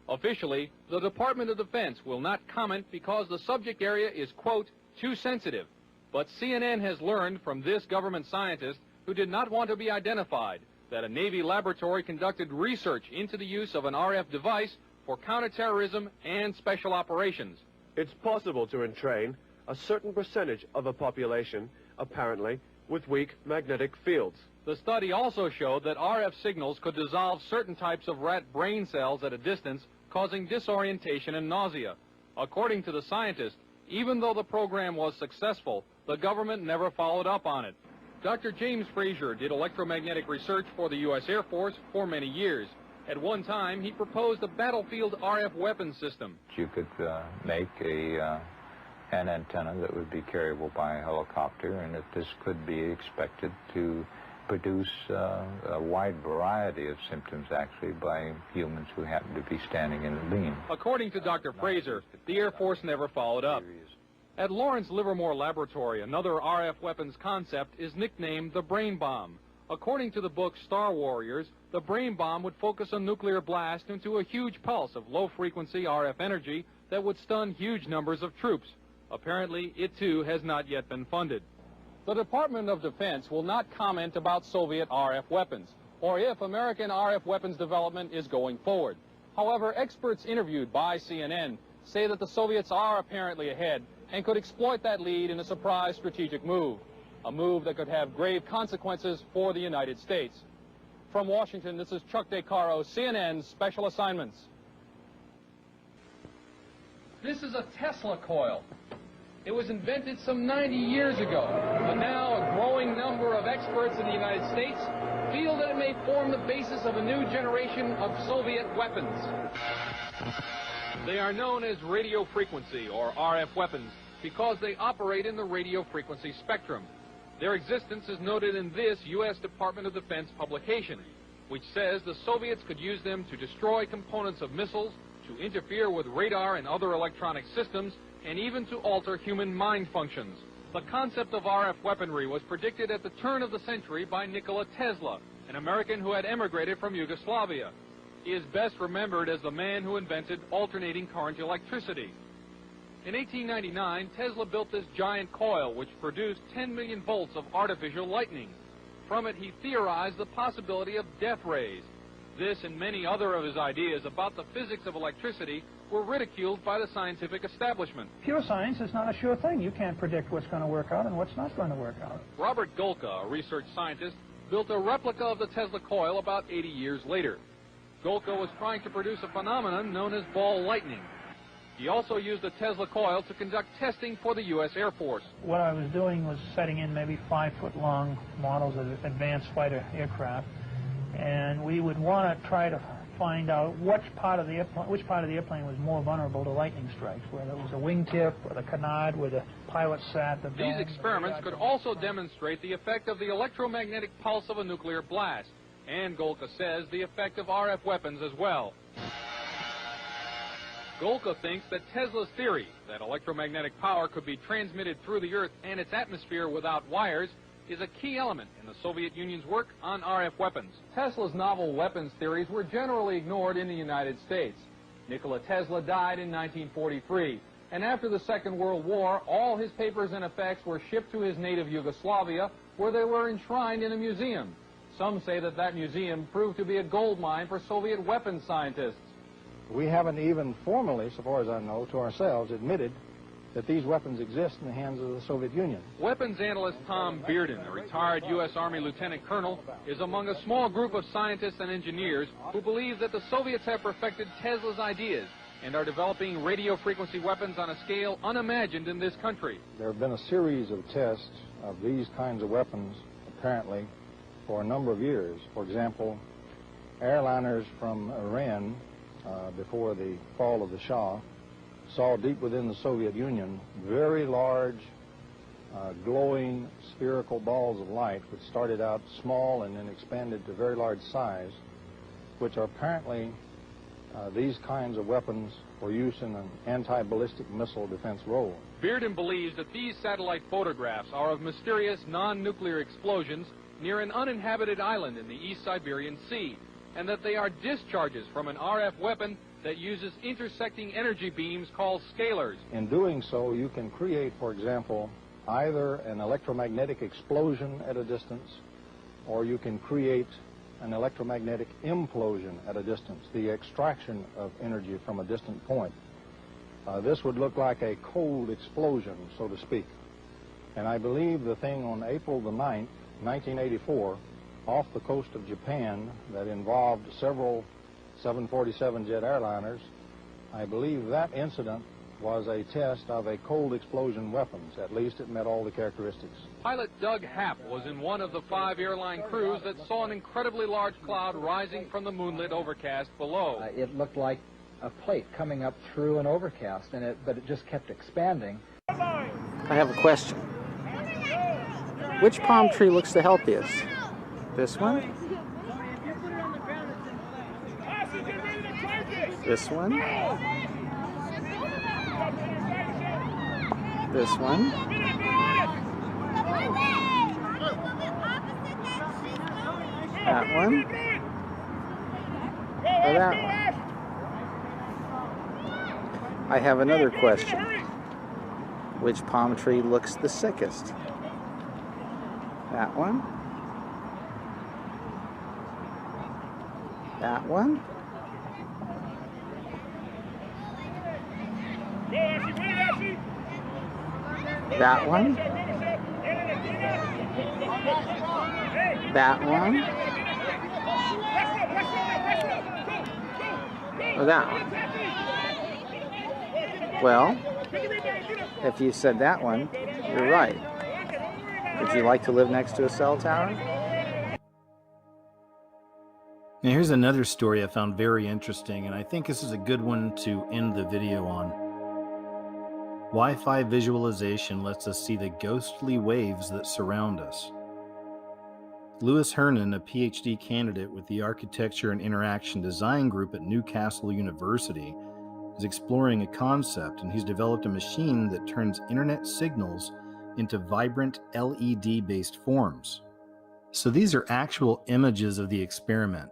Officially, the Department of Defense will not comment because the subject area is, quote, too sensitive. But CNN has learned from this government scientist, who did not want to be identified, that a Navy laboratory conducted research into the use of an RF device for counterterrorism and special operations. It's possible to entrain a certain percentage of a population, apparently, with weak magnetic fields. The study also showed that RF signals could dissolve certain types of rat brain cells at a distance, causing disorientation and nausea. According to the scientist, even though the program was successful, the government never followed up on it. Dr. James Frazier did electromagnetic research for the U.S. Air Force for many years. At one time, he proposed a battlefield RF weapon system. You could make an antenna that would be carryable by a helicopter, and that this could be expected to produce a wide variety of symptoms, actually, by humans who happen to be standing in the beam. According to Dr. Fraser, the Air Force never followed up. At Lawrence Livermore Laboratory, another RF weapons concept is nicknamed the brain bomb. According to the book Star Warriors, the brain bomb would focus a nuclear blast into a huge pulse of low-frequency RF energy that would stun huge numbers of troops. Apparently, it too has not yet been funded. The Department of Defense will not comment about Soviet RF weapons, or if American RF weapons development is going forward. However, experts interviewed by CNN say that the Soviets are apparently ahead and could exploit that lead in a surprise strategic move, a move that could have grave consequences for the United States. From Washington, this is Chuck DeCaro, CNN's Special Assignments. This is a Tesla coil. It was invented some 90 years ago, but now a growing number of experts in the United States feel that it may form the basis of a new generation of Soviet weapons. They are known as radio frequency, or RF weapons, because they operate in the radio frequency spectrum. Their existence is noted in this U.S. Department of Defense publication, which says the Soviets could use them to destroy components of missiles, to interfere with radar and other electronic systems, and even to alter human mind functions. The concept of RF weaponry was predicted at the turn of the century by Nikola Tesla, an American who had emigrated from Yugoslavia. He is best remembered as the man who invented alternating current electricity. In 1899, Tesla built this giant coil which produced 10 million volts of artificial lightning. From it, he theorized the possibility of death rays. This and many other of his ideas about the physics of electricity were ridiculed by the scientific establishment. Pure science is not a sure thing. You can't predict what's going to work out and what's not going to work out. Robert Golka, a research scientist, built a replica of the Tesla coil about 80 years later. Golka was trying to produce a phenomenon known as ball lightning. He also used the Tesla coil to conduct testing for the U.S. Air Force. What I was doing was setting in maybe 5-foot-long models of advanced fighter aircraft, and we would want to try to find out which part of the airplane was more vulnerable to lightning strikes, whether it was the wingtip or the canard where the pilot sat. These experiments could also demonstrate the effect of the electromagnetic pulse of a nuclear blast, and Golka says the effect of RF weapons as well. Golka thinks that Tesla's theory that electromagnetic power could be transmitted through the Earth and its atmosphere without wires is a key element in the Soviet Union's work on RF weapons. Tesla's novel weapons theories were generally ignored in the United States. Nikola Tesla died in 1943, and after the Second World War, all his papers and effects were shipped to his native Yugoslavia, where they were enshrined in a museum. Some say that that museum proved to be a gold mine for Soviet weapons scientists. We haven't even formally, so far as I know, to ourselves admitted that these weapons exist in the hands of the Soviet Union. Weapons analyst Tom Bearden, a retired U.S. Army lieutenant colonel, is among a small group of scientists and engineers who believe that the Soviets have perfected Tesla's ideas and are developing radio frequency weapons on a scale unimagined in this country. There have been a series of tests of these kinds of weapons, apparently, for a number of years. For example, airliners from Iran, before the fall of the Shah, saw deep within the Soviet Union very large, glowing spherical balls of light, which started out small and then expanded to very large size, which are apparently these kinds of weapons for use in an anti-ballistic missile defense role. Bearden believes that these satellite photographs are of mysterious non-nuclear explosions near an uninhabited island in the East Siberian Sea, and that they are discharges from an RF weapon that uses intersecting energy beams called scalars. In doing so, you can create, for example, either an electromagnetic explosion at a distance, or you can create an electromagnetic implosion at a distance, the extraction of energy from a distant point. This would look like a cold explosion, so to speak. And I believe the thing on April the 9th, 1984, off the coast of Japan, that involved several 747 jet airliners, I believe that incident was a test of a cold explosion weapons. At least it met all the characteristics. Pilot Doug Happ was in one of the 5 airline crews that saw an incredibly large cloud rising from the moonlit overcast below. It looked like a plate coming up through an overcast, but it just kept expanding. I have a question. Which palm tree looks the healthiest? This one? This one? This one? That one? Or that one? I have another question. Which palm tree looks the sickest? That one? That one? That one? That one? Or that one? Well, if you said that one, you're right. Would you like to live next to a cell tower? Now here's another story I found very interesting, and I think this is a good one to end the video on. Wi-Fi visualization lets us see the ghostly waves that surround us. Louis Hernan, a PhD candidate with the Architecture and Interaction Design Group at Newcastle University, is exploring a concept, and he's developed a machine that turns internet signals into vibrant LED-based forms. So these are actual images of the experiment,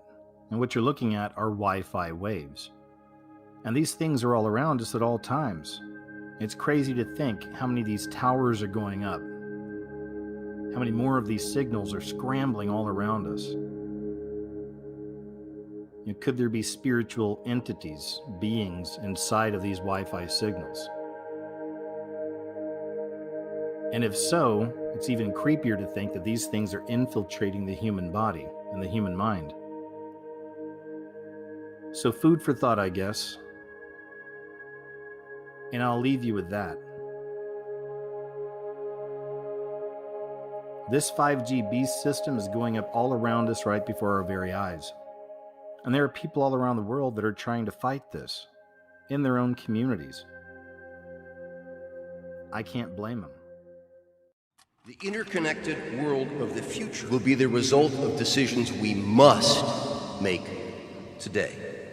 and what you're looking at are Wi-Fi waves. And these things are all around us at all times. It's crazy to think how many of these towers are going up, how many more of these signals are scrambling all around us. Could there be spiritual entities, beings inside of these Wi-Fi signals? And if so, it's even creepier to think that these things are infiltrating the human body and the human mind. So food for thought, I guess. And I'll leave you with that. This 5G beast system is going up all around us right before our very eyes. And there are people all around the world that are trying to fight this in their own communities. I can't blame them. The interconnected world of the future will be the result of decisions we must make today.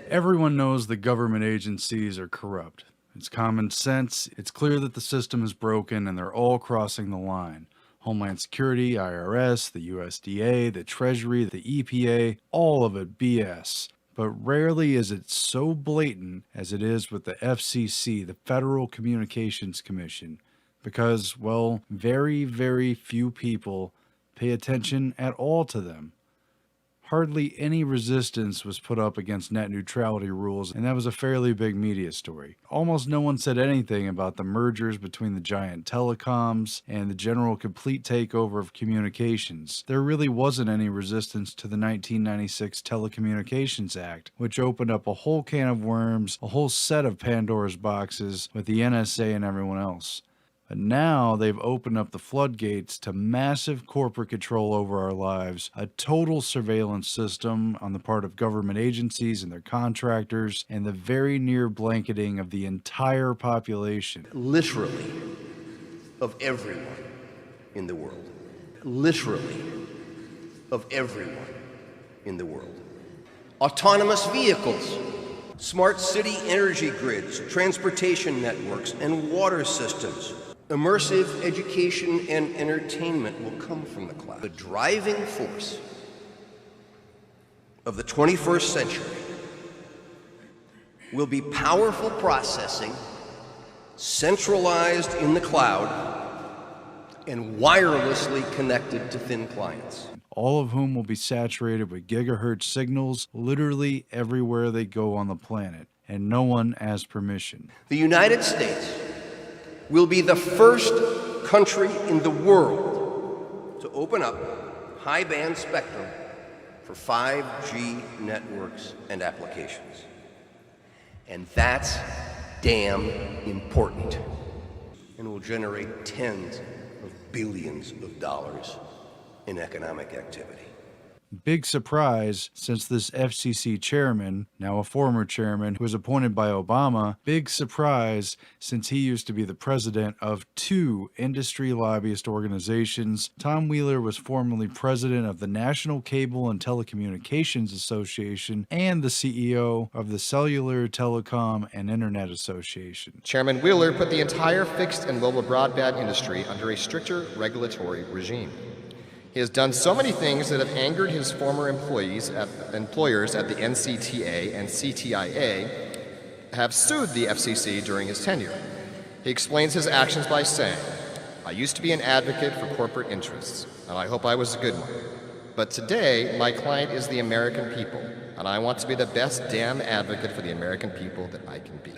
Everyone knows the government agencies are corrupt. It's common sense. It's clear that the system is broken and they're all crossing the line. Homeland Security, IRS, the USDA, the Treasury, the EPA, all of it BS. But rarely is it so blatant as it is with the FCC, the Federal Communications Commission, because, well, very, very few people pay attention at all to them. hardly any resistance was put up against net neutrality rules, and that was a fairly big media story. Almost no one said anything about the mergers between the giant telecoms and the general complete takeover of communications. There really wasn't any resistance to the 1996 Telecommunications Act, which opened up a whole can of worms, a whole set of Pandora's boxes with the NSA and everyone else. But now they've opened up the floodgates to massive corporate control over our lives, a total surveillance system on the part of government agencies and their contractors, and the very near blanketing of the entire population. Literally, of everyone in the world. Literally, of everyone in the world. Autonomous vehicles, smart city energy grids, transportation networks, and water systems. Immersive education and entertainment will come from the cloud. The driving force of the 21st century will be powerful processing, centralized in the cloud, and wirelessly connected to thin clients. All of whom will be saturated with gigahertz signals literally everywhere they go on the planet, and no one has permission. The United States will be the first country in the world to open up high-band spectrum for 5G networks and applications. And that's damn important, and will generate tens of billions of dollars in economic activity. Big surprise, since this FCC chairman, now a former chairman, who was appointed by Obama, big surprise since he used to be the president of 2 industry lobbyist organizations. Tom Wheeler was formerly president of the National Cable and Telecommunications Association and the CEO of the Cellular, Telecom, and Internet Association. Chairman Wheeler put the entire fixed and mobile broadband industry under a stricter regulatory regime. He has done so many things that have angered his former employers at the NCTA and CTIA have sued the FCC during his tenure. He explains his actions by saying, "I used to be an advocate for corporate interests, and I hope I was a good one. But today, my client is the American people, and I want to be the best damn advocate for the American people that I can be."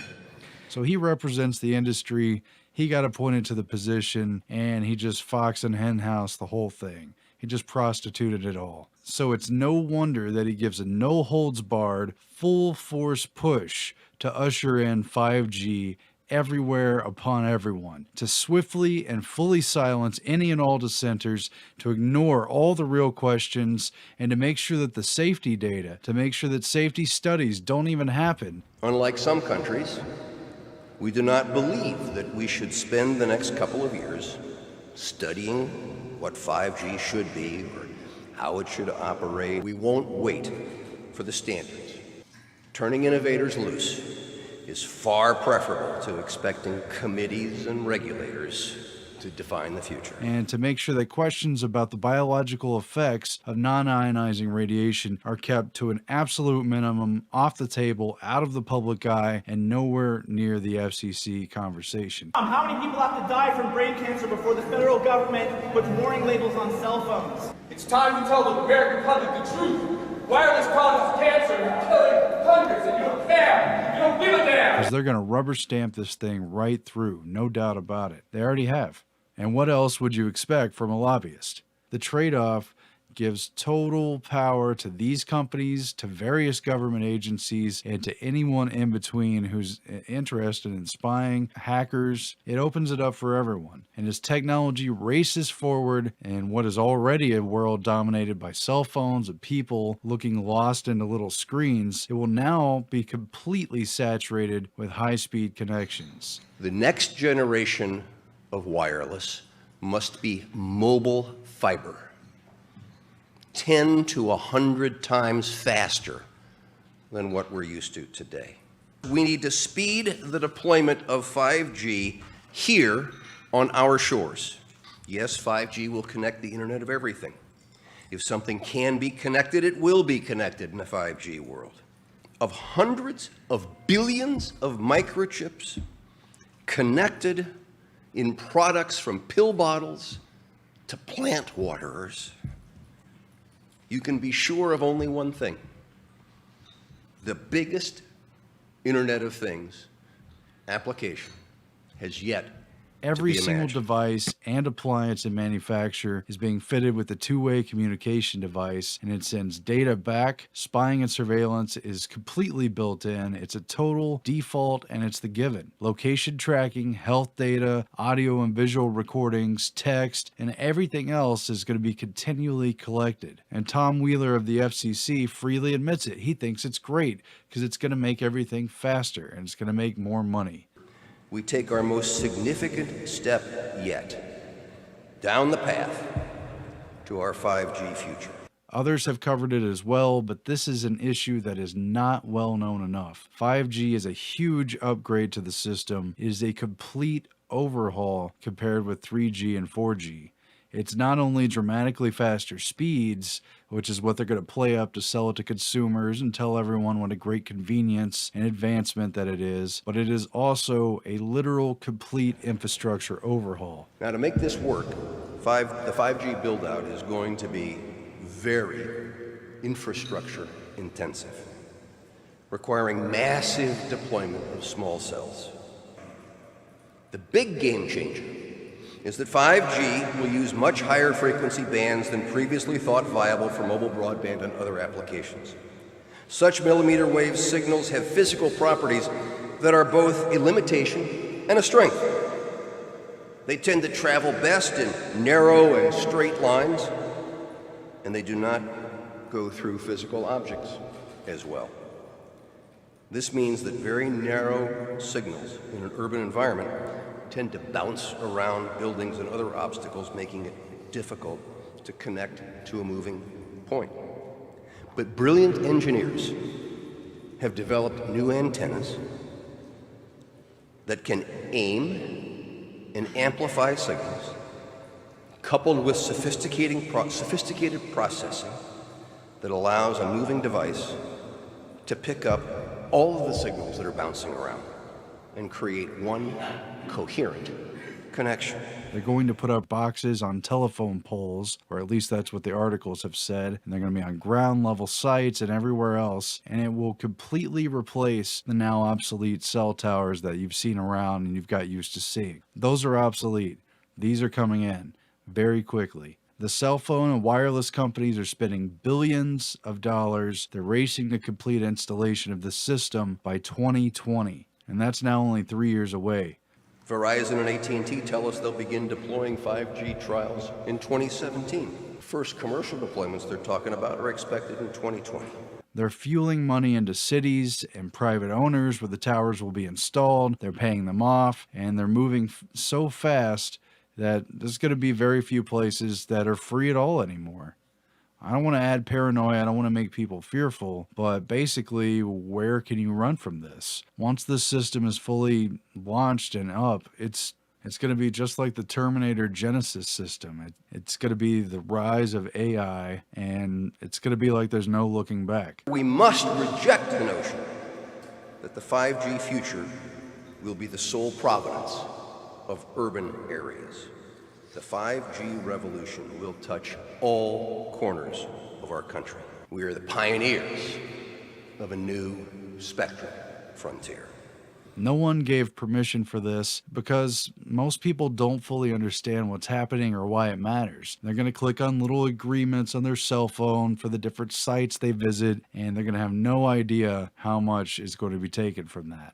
So he represents the industry, he got appointed to the position, and he just fox and henhouse the whole thing. He just prostituted it all. So it's no wonder that he gives a no-holds-barred, full-force push to usher in 5G everywhere upon everyone, to swiftly and fully silence any and all dissenters, to ignore all the real questions, and to make sure that the safety data, to make sure that safety studies don't even happen. Unlike some countries, we do not believe that we should spend the next couple of years studying what 5G should be or how it should operate. We won't wait for the standards. Turning innovators loose is far preferable to expecting committees and regulators to define the future. And to make sure that questions about the biological effects of non-ionizing radiation are kept to an absolute minimum, off the table, out of the public eye, and nowhere near the FCC conversation. How many people have to die from brain cancer before the federal government puts warning labels on cell phones? It's time to tell the American public the truth. Wireless causes cancer and killing hundreds, and you don't care. You don't give a damn. Because they're going to rubber stamp this thing right through, no doubt about it. They already have. And what else would you expect from a lobbyist? The trade-off gives total power to these companies, to various government agencies, and to anyone in between who's interested in spying, hackers. It opens it up for everyone. And as technology races forward in what is already a world dominated by cell phones and people looking lost into little screens, it will now be completely saturated with high-speed connections. The next generation of wireless must be mobile fiber. 10 to 100 times faster than what we're used to today. We need to speed the deployment of 5G here on our shores. Yes, 5G will connect the Internet of Everything. If something can be connected, it will be connected in a 5G world. Of hundreds of billions of microchips connected in products from pill bottles to plant waterers. you can be sure of only one thing. The biggest Internet of Things application has yet Every to be single imagined. device and appliance in manufacture is being fitted with a two-way communication device, and it sends data back. Spying and surveillance is completely built in. It's a total default, and it's the given. Location tracking, health data, audio and visual recordings, text, and everything else is going to be continually collected. And Tom Wheeler of the FCC freely admits it. He thinks it's great because it's going to make everything faster, and it's going to make more money. We take our most significant step yet down the path to our 5G future. Others have covered it as well, but this is an issue that is not well known enough. 5G is a huge upgrade to the system. It is a complete overhaul compared with 3G and 4G. It's not only dramatically faster speeds, which is what they're going to play up to sell it to consumers and tell everyone what a great convenience and advancement that it is, but it is also a literal complete infrastructure overhaul. Now, to make this work, the 5G build-out is going to be very infrastructure intensive, requiring massive deployment of small cells. The big game changer is that 5G will use much higher frequency bands than previously thought viable for mobile broadband and other applications. Such millimeter wave signals have physical properties that are both a limitation and a strength. They tend to travel best in narrow and straight lines, and they do not go through physical objects as well. This means that very narrow signals in an urban environment tend to bounce around buildings and other obstacles, making it difficult to connect to a moving point. But brilliant engineers have developed new antennas that can aim and amplify signals, coupled with sophisticated processing that allows a moving device to pick up all of the signals that are bouncing around and create one coherent connection. They're going to put up boxes on telephone poles, or at least that's what the articles have said, and they're going to be on ground level sites and everywhere else, and it will completely replace the now obsolete cell towers that you've seen around and you've got used to seeing. Those are obsolete. These are coming in very quickly. The cell phone and wireless companies are spending billions of dollars. They're racing to complete installation of the system by 2020, and that's now only 3 years away. Verizon and AT&T tell us they'll begin deploying 5G trials in 2017. First commercial deployments they're talking about are expected in 2020. They're fueling money into cities and private owners where the towers will be installed. They're paying them off, and they're moving so fast that there's going to be very few places that are free at all anymore. I don't want to add paranoia, I don't want to make people fearful, but basically, where can you run from this? Once this system is fully launched and up, it's going to be just like the Terminator Genesis system. It's going to be the rise of AI, and it's going to be like there's no looking back. We must reject the notion that the 5G future will be the sole providence of urban areas. The 5G revolution will touch all corners of our country. We are the pioneers of a new spectrum frontier. No one gave permission for this because most people don't fully understand what's happening or why it matters. They're going to click on little agreements on their cell phone for the different sites they visit, and they're going to have no idea how much is going to be taken from that.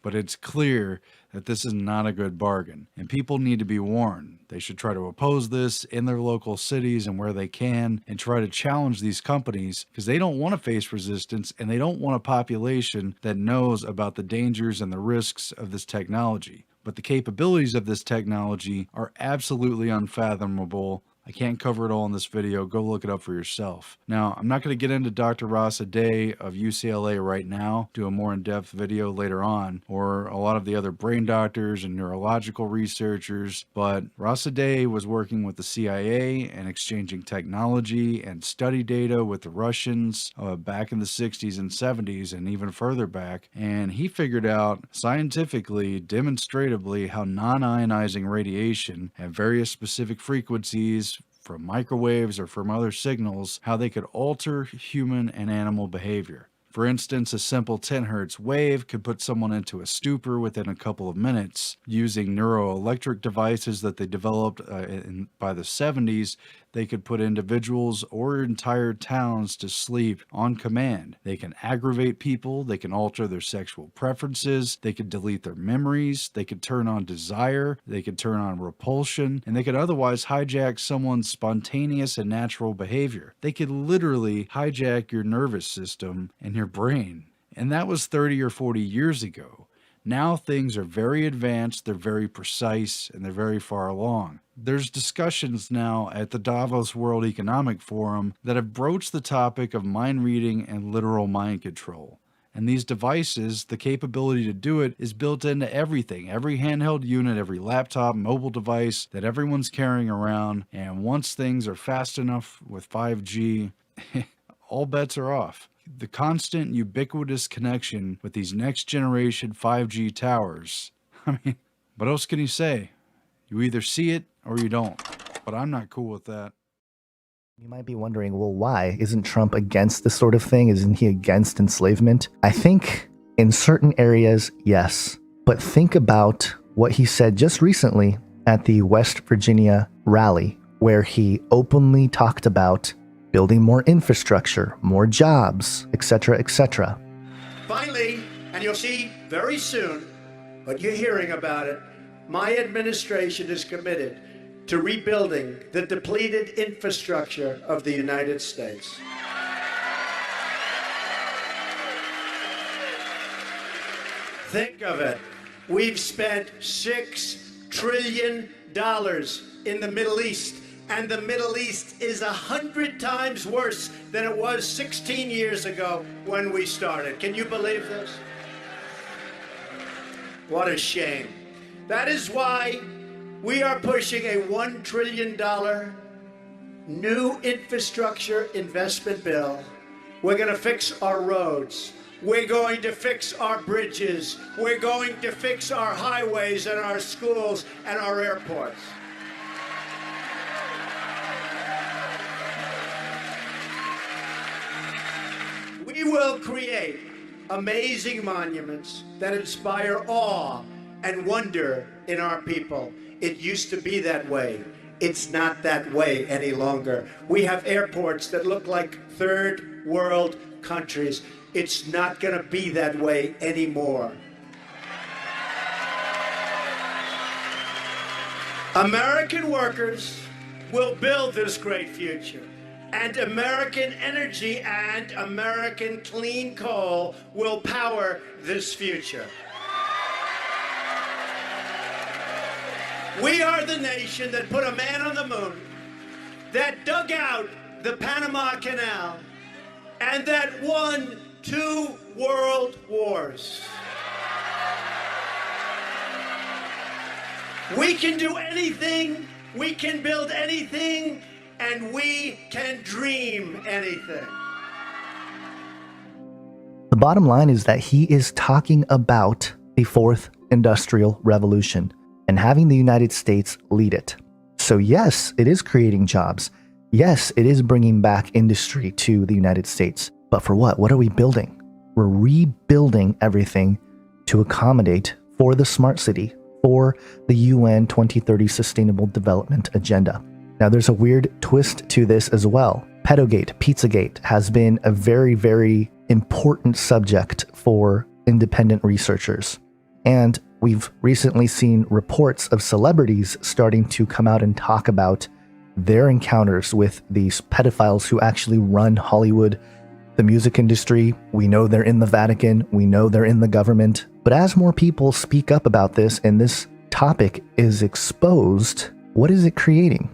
But it's clear that this is not a good bargain, and people need to be warned. They should try to oppose this in their local cities and where they can, and try to challenge these companies because they don't want to face resistance, and they don't want a population that knows about the dangers and the risks of this technology. But the capabilities of this technology are absolutely unfathomable. I can't cover it all in this video. Go look it up for yourself. Now, I'm not going to get into Dr. Rasa Day of UCLA right now, do a more in-depth video later on, or a lot of the other brain doctors and neurological researchers, but Rasa Day was working with the CIA and exchanging technology and study data with the Russians back in the 60s and 70s and even further back, and he figured out scientifically, demonstratively, how non-ionizing radiation at various specific frequencies from microwaves or from other signals, how they could alter human and animal behavior. For instance, a simple 10 hertz wave could put someone into a stupor within a couple of minutes. Using neuroelectric devices that they developed by the 70s, they could put individuals or entire towns to sleep on command. They can aggravate people, they can alter their sexual preferences, they could delete their memories, they could turn on desire, they could turn on repulsion, and they could otherwise hijack someone's spontaneous and natural behavior. They could literally hijack your nervous system and your brain. And that was 30 or 40 years ago. Now things are very advanced, they're very precise, and they're very far along. There's discussions now at the Davos World Economic Forum that have broached the topic of mind reading and literal mind control. And these devices, the capability to do it is built into everything, every handheld unit, every laptop, mobile device that everyone's carrying around. And once things are fast enough with 5G, all bets are off. The constant ubiquitous connection with these next generation 5G towers. I mean, what else can you say? You either see it or you don't. But I'm not cool with that. You might be wondering, well, why? Isn't Trump against this sort of thing? Isn't he against enslavement? I think in certain areas, yes. But think about what he said just recently at the West Virginia rally, where he openly talked about building more infrastructure, more jobs, etc., etc. Finally, and you'll see very soon, but you're hearing about it, my administration is committed to rebuilding the depleted infrastructure of the United States. Think of it. We've spent $6 trillion in the Middle East. And the Middle East is 100 times worse than it was 16 years ago when we started. Can you believe this? What a shame. That is why we are pushing a $1 trillion new infrastructure investment bill. We're going to fix our roads. We're going to fix our bridges. We're going to fix our highways and our schools and our airports. We will create amazing monuments that inspire awe and wonder in our people. It used to be that way. It's not that way any longer. We have airports that look like third world countries. It's not going to be that way anymore. American workers will build this great future. And American energy and American clean coal will power this future. We are the nation that put a man on the moon, that dug out the Panama Canal, and that won 2 world wars. We can do anything, we can build anything, and we can dream anything. The bottom line is that he is talking about the 4th Industrial Revolution and having the United States lead it. So yes, it is creating jobs. Yes, it is bringing back industry to the United States. But for what? What are we building? We're rebuilding everything to accommodate for the smart city, for the UN 2030 Sustainable Development Agenda. Now, there's a weird twist to this as well. Pedogate, Pizzagate has been a very, very important subject for independent researchers. And we've recently seen reports of celebrities starting to come out and talk about their encounters with these pedophiles who actually run Hollywood, the music industry. We know they're in the Vatican. We know they're in the government. But as more people speak up about this and this topic is exposed, what is it creating?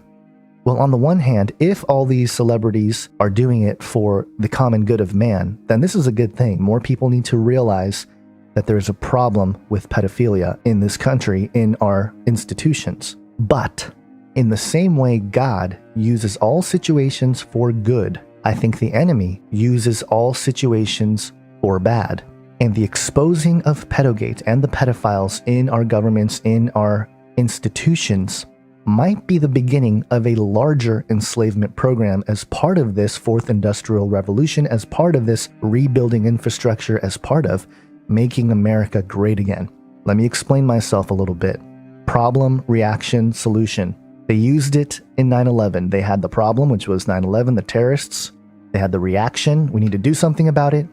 Well, on the one hand, if all these celebrities are doing it for the common good of man, then this is a good thing. More people need to realize that there's a problem with pedophilia in this country, in our institutions. But in the same way God uses all situations for good, I think the enemy uses all situations for bad. And the exposing of pedogate and the pedophiles in our governments, in our institutions, might be the beginning of a larger enslavement program as part of this fourth industrial revolution, as part of this rebuilding infrastructure, as part of making America great again. Let me explain myself a little bit. Problem, reaction, solution. They used it in 9/11. They had the problem, which was 9/11, the terrorists. They had the reaction, we need to do something about it.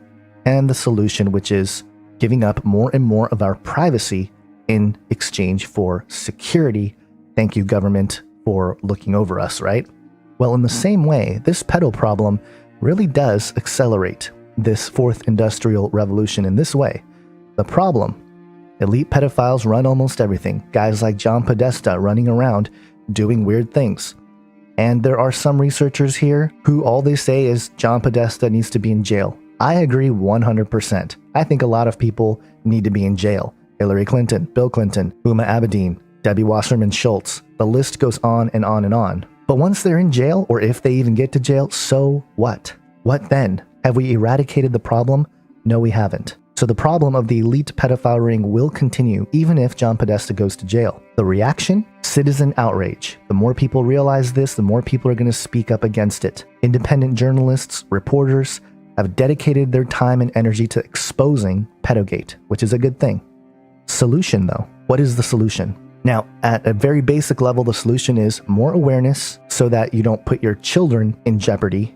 And the solution, which is giving up more and more of our privacy in exchange for security. Thank you, government, for looking over us, right? Well, in the same way, this pedo problem really does accelerate this fourth industrial revolution in this way. The problem: elite pedophiles run almost everything. Guys like John Podesta running around doing weird things. And there are some researchers here who all they say is John Podesta needs to be in jail. I agree 100%. I think a lot of people need to be in jail. Hillary Clinton, Bill Clinton, Huma Abedin, Debbie Wasserman Schultz. The list goes on and on and on. But once they're in jail, or if they even get to jail, so what? What then? Have we eradicated the problem? No, we haven't. So the problem of the elite pedophile ring will continue even if John Podesta goes to jail. The reaction? Citizen outrage. The more people realize this, the more people are going to speak up against it. Independent journalists, reporters have dedicated their time and energy to exposing pedogate, which is a good thing. Solution though. What is the solution? Now, at a very basic level, the solution is more awareness so that you don't put your children in jeopardy.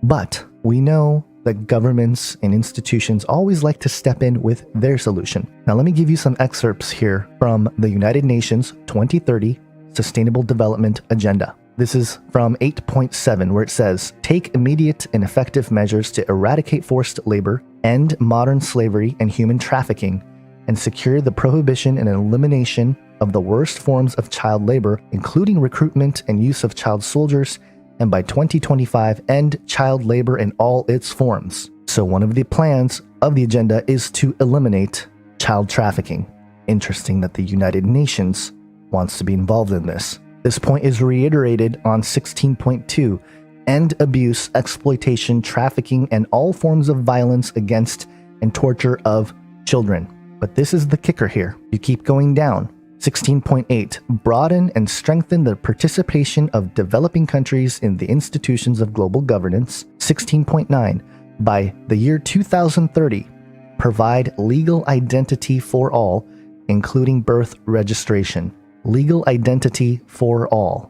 But we know that governments and institutions always like to step in with their solution. Now, let me give you some excerpts here from the United Nations 2030 Sustainable Development Agenda. This is from 8.7, where it says, take immediate and effective measures to eradicate forced labor, end modern slavery and human trafficking, and secure the prohibition and elimination of the worst forms of child labor, including recruitment and use of child soldiers, and by 2025, end child labor in all its forms. So one of the plans of the agenda is to eliminate child trafficking. Interesting that the United Nations wants to be involved in this. This point is reiterated on 16.2, end abuse, exploitation, trafficking, and all forms of violence against and torture of children. But this is the kicker here. You keep going down. 16.8, broaden and strengthen the participation of developing countries in the institutions of global governance. 16.9, by the year 2030, provide legal identity for all, including birth registration. Legal identity for all.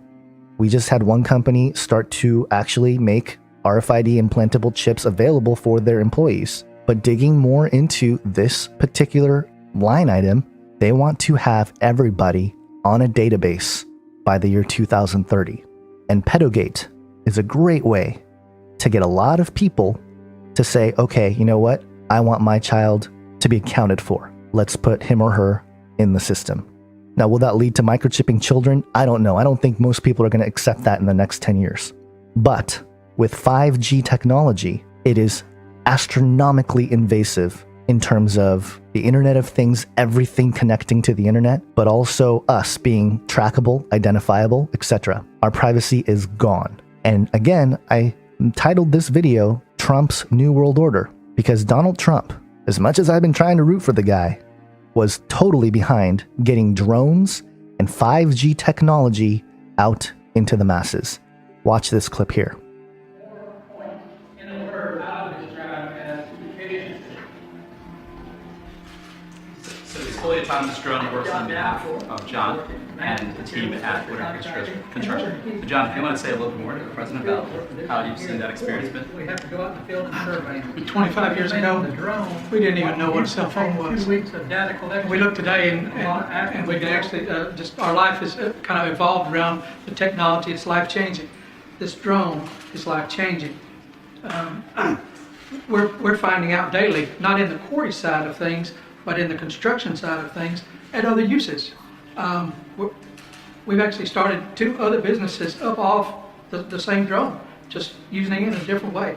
We just had one company start to actually make RFID implantable chips available for their employees. But digging more into this particular line item, they want to have everybody on a database by the year 2030. And pedogate is a great way to get a lot of people to say, okay, you know what? I want my child to be accounted for. Let's put him or her in the system. Now, will that lead to microchipping children? I don't know. I don't think most people are going to accept that in the next 10 years. But with 5G technology, it is astronomically invasive in terms of the Internet of Things, everything connecting to the internet, but also us being trackable, identifiable, etc. Our privacy is gone. And again, I titled this video Trump's New World Order because Donald Trump, as much as I've been trying to root for the guy, was totally behind getting drones and 5G technology out into the masses. Watch this clip here. So this fully autonomous drone works on behalf of John and the team at Woodard Construction. So John, if you want to say a little bit more to the president about how you've seen that experience been? We have to go out in the field and survey. 25 years ago, we didn't even know what a cell phone was. 2 weeks of data collection. We look today and we can actually, just our life is kind of evolved around the technology. It's life-changing. This drone is life-changing. We're finding out daily, not in the quarry side of things, but in the construction side of things, and other uses. We've actually started 2 other businesses up off the same drone, just using it in a different way.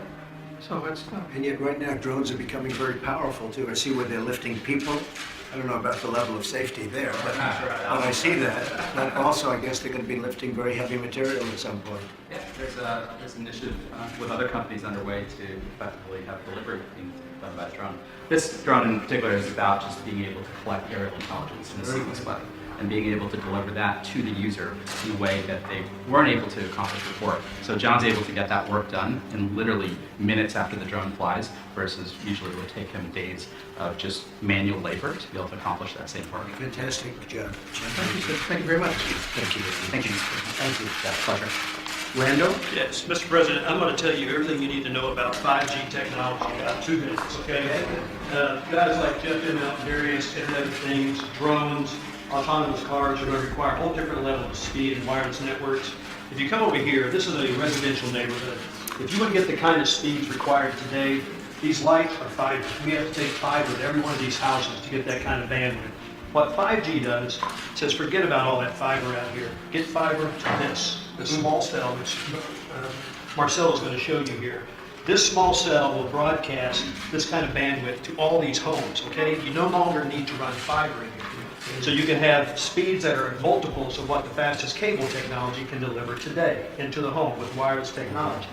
So it's. And yet right now drones are becoming very powerful too. I see where they're lifting people. I don't know about the level of safety there, but I see that. But also I guess they're going to be lifting very heavy material at some point. Yeah, there's an initiative with other companies underway to effectively have delivery being done by a drone. This drone in particular is about just being able to collect aerial intelligence in a sequence way. and being able to deliver that to the user in a way that they weren't able to accomplish before. So John's able to get that work done in literally minutes after the drone flies, versus usually it would take him days of just manual labor to be able to accomplish that same work. Fantastic job. Thank you, sir. Thank you very much. Thank you. Thank you, Mr. President. Thank you. Yeah, pleasure. Randall? Yes, Mr. President, I'm going to tell you everything you need to know about 5G technology in about 2 minutes, okay? Guys like Jeff M. out and various Internet of Things, drones, autonomous cars are going to require a whole different level of speed and wireless networks. If you come over here, this is a residential neighborhood. If you want to get the kind of speeds required today, these lights are fiber. We have to take fiber to every one of these houses to get that kind of bandwidth. What 5G does, says forget about all that fiber out here. Get fiber to this small cell, which Marcelo's going to show you here. This small cell will broadcast this kind of bandwidth to all these homes, okay? You no longer need to run fiber in here. So you can have speeds that are multiples of what the fastest cable technology can deliver today into the home with wireless technology.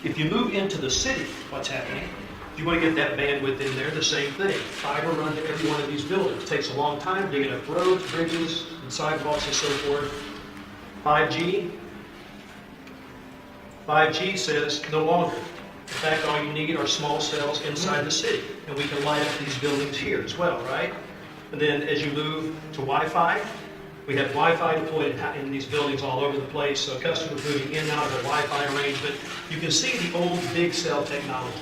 If you move into the city, what's happening? If you want to get that bandwidth in there, the same thing. Fiber run to every one of these buildings. It takes a long time digging up roads, bridges, and sidewalks and so forth. 5G says no longer. In fact, all you need are small cells inside the city, and we can light up these buildings here as well, right? And then as you move to Wi-Fi, we have Wi-Fi deployed in these buildings all over the place, so customers moving in and out of the Wi-Fi arrangement. You can see the old big cell technology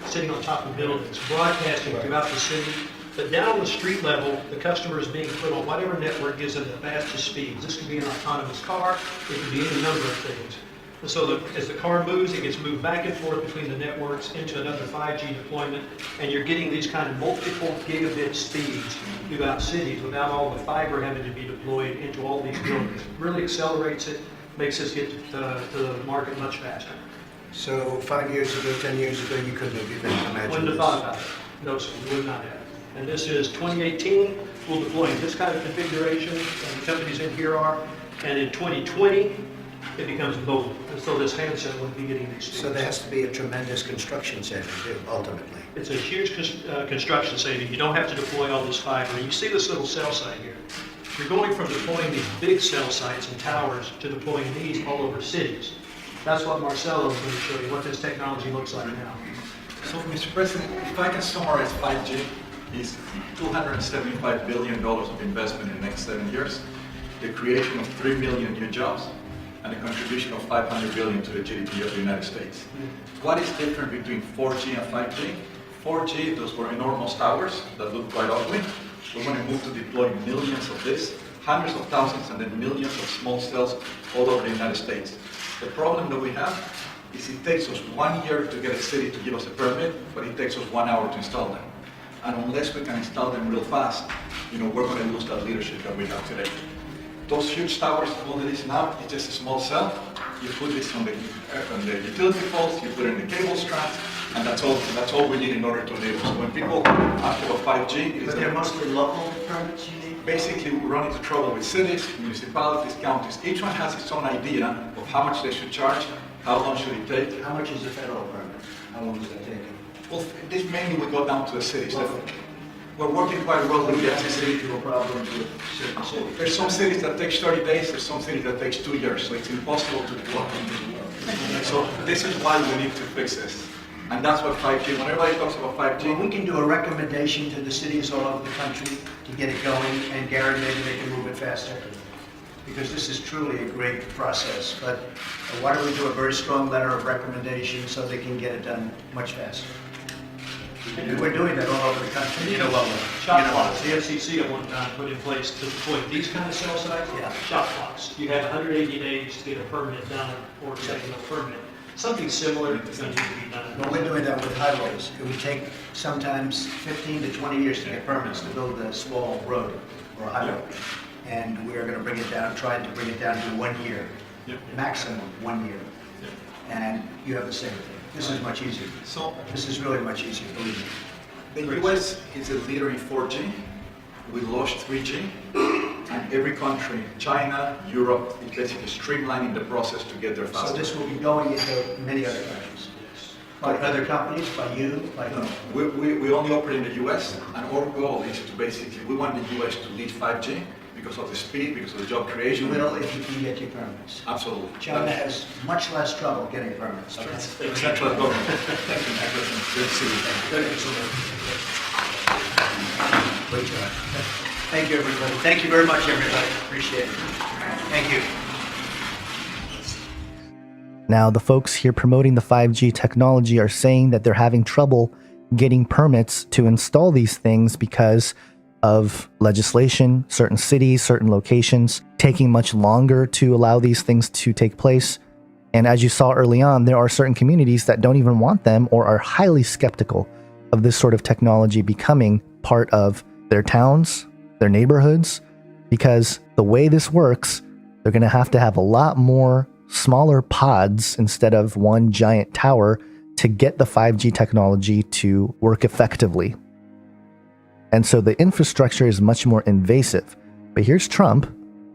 sitting on top of buildings, broadcasting throughout the city. But down on the street level, the customer is being put on whatever network gives them the fastest speeds. This could be an autonomous car, it could be any number of things. And so as the car moves, it gets moved back and forth between the networks into another 5G deployment, and you're getting these kind of multiple gigabit speeds throughout cities without all the fiber having to be deployed into all these buildings. Really accelerates it, makes us get to the market much faster. So 5 years ago, 10 years ago, you couldn't have even imagined Wouldn't have this. thought about it. No, sir, we would not have. And this is 2018, we'll deploy in this kind of configuration, and the companies in here are. And in 2020, it becomes mobile. And so this handset would be getting these speeds. So there has to be a tremendous construction saving, too, ultimately. It's a huge construction saving. You don't have to deploy all this fiber. And you see this little cell site here. You're going from deploying these big cell sites and towers to deploying these all over cities. That's what Marcelo is going to show you, what this technology looks like now. So, Mr. President, if I can summarize 5G, is $275 billion of investment in the next 7 years, the creation of 3 million new jobs, and a contribution of $500 billion to the GDP of the United States. What is different between 4G and 5G? 4G, those were enormous towers that look quite ugly. We're going to move to deploy millions of this, hundreds of thousands, and then millions of small cells all over the United States. The problem that we have is it takes us 1 year to get a city to give us a permit, but it takes us 1 hour to install them. And unless we can install them real fast, we're going to lose that leadership that we have today. Those huge towers, all it is now, is just a small cell. You put this on the utility poles, you put it in the cable strands, and that's all we need in order to enable. So when people ask about 5G, But they're mostly local permits you need? Basically, we run into trouble with cities, municipalities, counties. Each one has its own idea of how much they should charge, how long should it take. How much is a federal permit? How long does that take? Well, this mainly would go down to the cities. We're working quite well with the FCC. There's some cities that takes 30 days, there's some cities that takes 2 years, so it's impossible to deploy. So this is why we need to fix this. And that's what 5G, when everybody talks about 5G. Well, we can do a recommendation to the cities all over the country to get it going, and Gary, maybe they can move it faster. Because this is truly a great process. But why don't we do a very strong letter of recommendation so they can get it done much faster? We're doing that all over the country. Shot clocks. The FCC at one time put in place to deploy these kind of cell sites. Yeah. Shot clocks. You have 180 days to get a permit done or taking a permit. Something similar is going to need to be done. But we're doing that with highways. It would take sometimes 15 to 20 years to get permits to build a small road or a highway. And we're going to bring it down, trying to bring it down to 1 year, maximum 1 year. And you have the same thing. This is much easier. So this is really much easier, believe me. The US is a leader in 4G. We launched 3G. And every country, China, Europe, is basically streamlining the process to get there faster. So this will be going into many other countries? By other companies, by you? By no, we only operate in the US, and our goal is to basically, we want the US to lead 5G, because of the speed, because of the job You creation. will if you can get your permits. Absolutely. China has much less trouble getting permits. Central government. Thank you, President. Good to see you. Great job. Thank you, everybody. Thank you very much, everybody. Appreciate it. Thank you. Now, the folks here promoting the 5G technology are saying that they're having trouble getting permits to install these things because of legislation, certain cities, certain locations taking much longer to allow these things to take place. And as you saw early on, there are certain communities that don't even want them or are highly skeptical of this sort of technology becoming part of their towns, their neighborhoods, because the way this works, they're going to have a lot more smaller pods instead of one giant tower to get the 5G technology to work effectively. And so the infrastructure is much more invasive. But here's Trump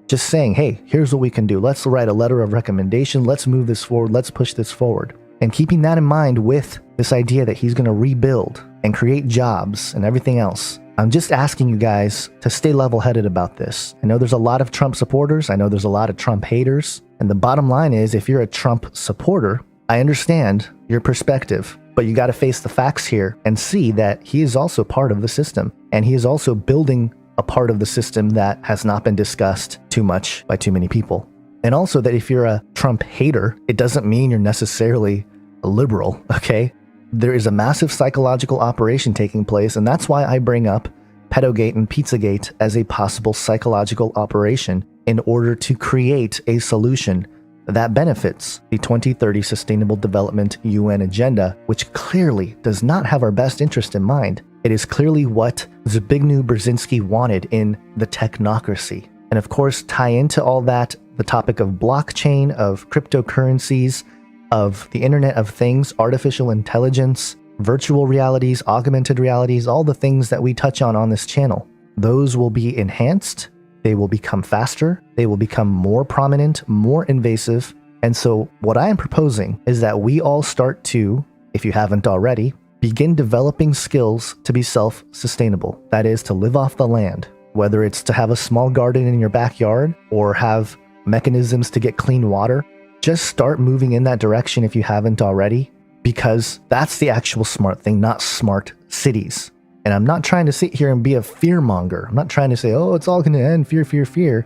just saying, hey, here's what we can do. Let's write a letter of recommendation. Let's move this forward. Let's push this forward. And keeping that in mind with this idea that he's going to rebuild and create jobs and everything else, I'm just asking you guys to stay level-headed about this. I know there's a lot of Trump supporters. I know there's a lot of Trump haters. And the bottom line is, if you're a Trump supporter, I understand your perspective, but you got to face the facts here and see that he is also part of the system. And he is also building a part of the system that has not been discussed too much by too many people. And also that if you're a Trump hater, it doesn't mean you're necessarily a liberal, okay? There is a massive psychological operation taking place, and that's why I bring up Pedogate and Pizzagate as a possible psychological operation in order to create a solution that benefits the 2030 Sustainable Development UN agenda, which clearly does not have our best interest in mind. It is clearly what Zbigniew Brzezinski wanted in the technocracy. And of course, tie into all that the topic of blockchain, of cryptocurrencies, of the Internet of Things, artificial intelligence, virtual realities, augmented realities, all the things that we touch on this channel. Those will be enhanced. They will become faster. They will become more prominent, more invasive. And so what I am proposing is that we all start to, if you haven't already, begin developing skills to be self-sustainable. That is, to live off the land, whether it's to have a small garden in your backyard or have mechanisms to get clean water. Just start moving in that direction if you haven't already, because that's the actual smart thing, not smart cities. And I'm not trying to sit here and be a fearmonger. I'm not trying to say, oh, it's all going to end, fear, fear, fear.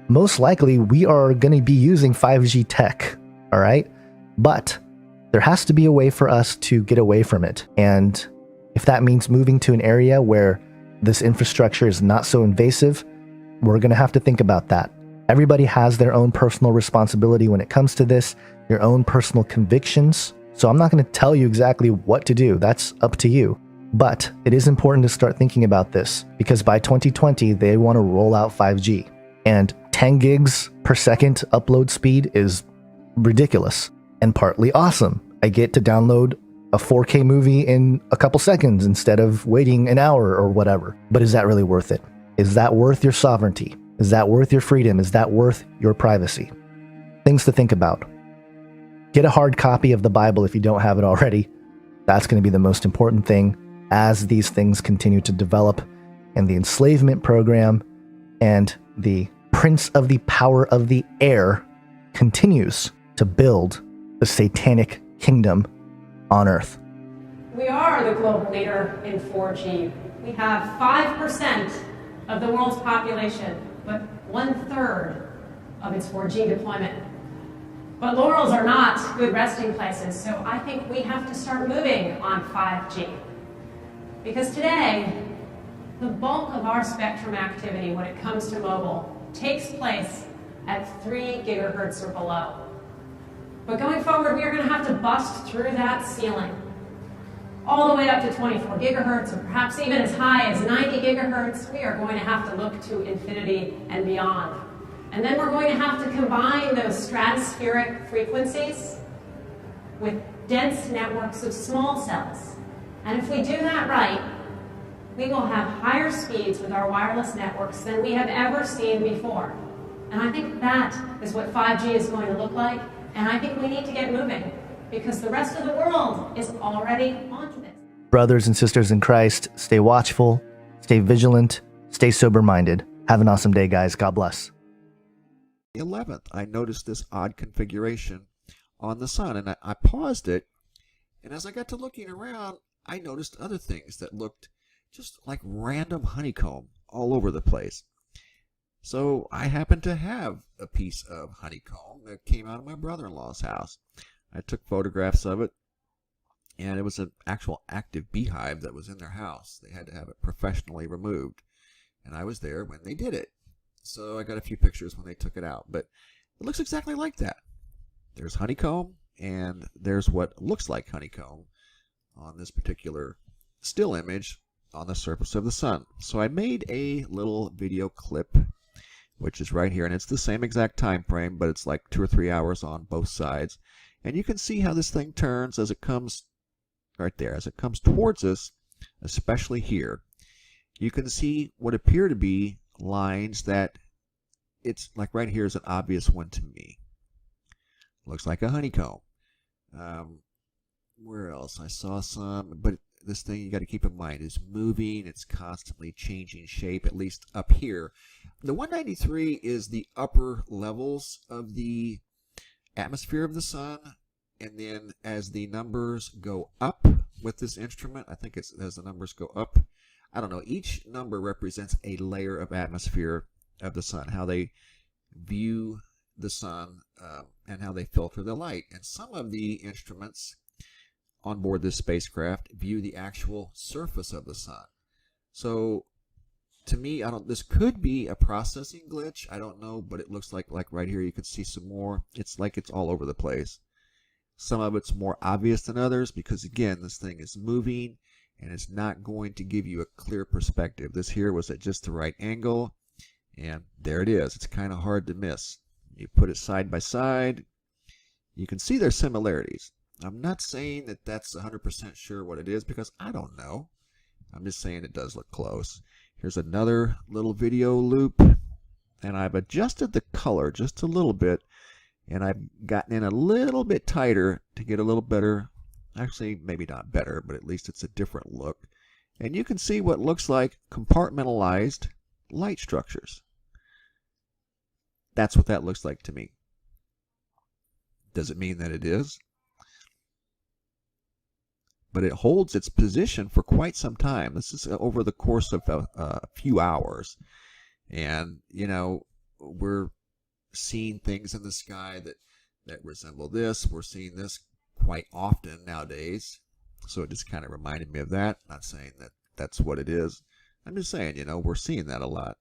Most likely, we are going to be using 5G tech, all right? But there has to be a way for us to get away from it. And if that means moving to an area where this infrastructure is not so invasive, we're going to have to think about that. Everybody has their own personal responsibility when it comes to this, your own personal convictions. So I'm not going to tell you exactly what to do. That's up to you. But it is important to start thinking about this, because by 2020, they want to roll out 5G. And 10 gigs per second upload speed is ridiculous and partly awesome. I get to download a 4K movie in a couple seconds instead of waiting an hour or whatever. But is that really worth it? Is that worth your sovereignty? Is that worth your freedom? Is that worth your privacy? Things to think about. Get a hard copy of the Bible if you don't have it already. That's going to be the most important thing as these things continue to develop, and the enslavement program and the prince of the power of the air continues to build the satanic kingdom on earth. We are the global leader in 4G. We have 5% of the world's population, but 1/3 of its 4G deployment. But laurels are not good resting places, so I think we have to start moving on 5G. Because today, the bulk of our spectrum activity when it comes to mobile takes place at 3 gigahertz or below. But going forward, we are going to have to bust through that ceiling all the way up to 24 gigahertz, or perhaps even as high as 90 gigahertz. We are going to have to look to infinity and beyond. And then we're going to have to combine those stratospheric frequencies with dense networks of small cells. And if we do that right, we will have higher speeds with our wireless networks than we have ever seen before. And I think that is what 5G is going to look like. And I think we need to get moving, because the rest of the world is already onto this. Brothers and sisters in Christ, stay watchful, stay vigilant, stay sober-minded. Have an awesome day, guys. God bless. 11th, I noticed this odd configuration on the sun, and I paused it, and as I got to looking around, I noticed other things that looked just like random honeycomb all over the place. So I happened to have a piece of honeycomb that came out of my brother-in-law's house. I took photographs of it, and it was an actual active beehive that was in their house. They had to have it professionally removed, and I was there when they did it. So I got a few pictures when they took it out, but it looks exactly like that. There's honeycomb, and there's what looks like honeycomb on this particular still image on the surface of the sun. So I made a little video clip, which is right here, and it's the same exact time frame, but it's like 2 or 3 hours on both sides. And you can see how this thing turns as it comes right there, as it comes towards us, especially here. You can see what appear to be lines that it's like right here is an obvious one to me. Looks like a honeycomb. Where else? I saw some, but this thing you got to keep in mind is moving. It's constantly changing shape, at least up here. The 193 is the upper levels of the atmosphere of the sun, and then as the numbers go up with this instrument, I think it's as the numbers go up, I don't know, each number represents a layer of atmosphere of the sun, how they view the sun and how they filter the light. And some of the instruments on board this spacecraft view the actual surface of the sun. So to me, this could be a processing glitch. I don't know, but it looks like right here you can see some more. It's like it's all over the place. Some of it's more obvious than others because, again, this thing is moving and it's not going to give you a clear perspective. This here was at just the right angle, and there it is. It's kind of hard to miss. You put it side by side, you can see their similarities. I'm not saying that that's 100% sure what it is because I don't know. I'm just saying it does look close. Here's another little video loop, and I've adjusted the color just a little bit, and I've gotten in a little bit tighter to get a little better, actually maybe not better, but at least it's a different look. And you can see what looks like compartmentalized light structures. That's what that looks like to me. Does it mean that it is? But it holds its position for quite some time. This is over the course of a few hours. And, you know, we're seeing things in the sky that resemble this. We're seeing this quite often nowadays. So it just kind of reminded me of that. Not saying that that's what it is. I'm just saying, you know, we're seeing that a lot.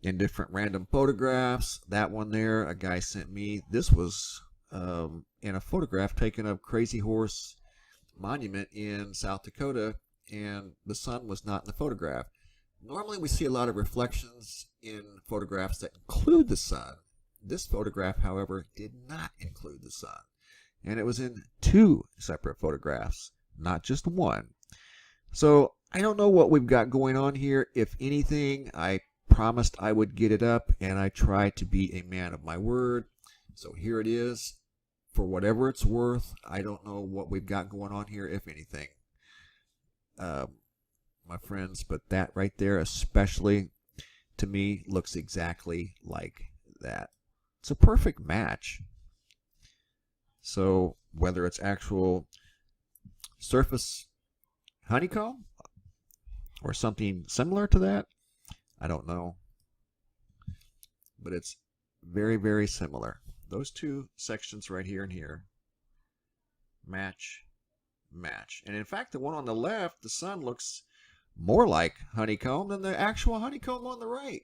In different random photographs. That one there, a guy sent me. This was in a photograph taken of Crazy Horse Monument in South Dakota, and the sun was not in the photograph. Normally we see a lot of reflections in photographs that include the sun. This photograph, however, did not include the sun. And it was in 2 separate photographs, not just one. So I don't know what we've got going on here. If anything, I promised I would get it up, and I try to be a man of my word. So here it is. For whatever it's worth, I don't know what we've got going on here, if anything, my friends, but that right there especially, to me, looks exactly like that. It's a perfect match. So whether it's actual surface honeycomb or something similar to that, I don't know. But it's very, very similar. Those 2 sections right here and here match, match. And in fact, the one on the left, the sun looks more like honeycomb than the actual honeycomb on the right.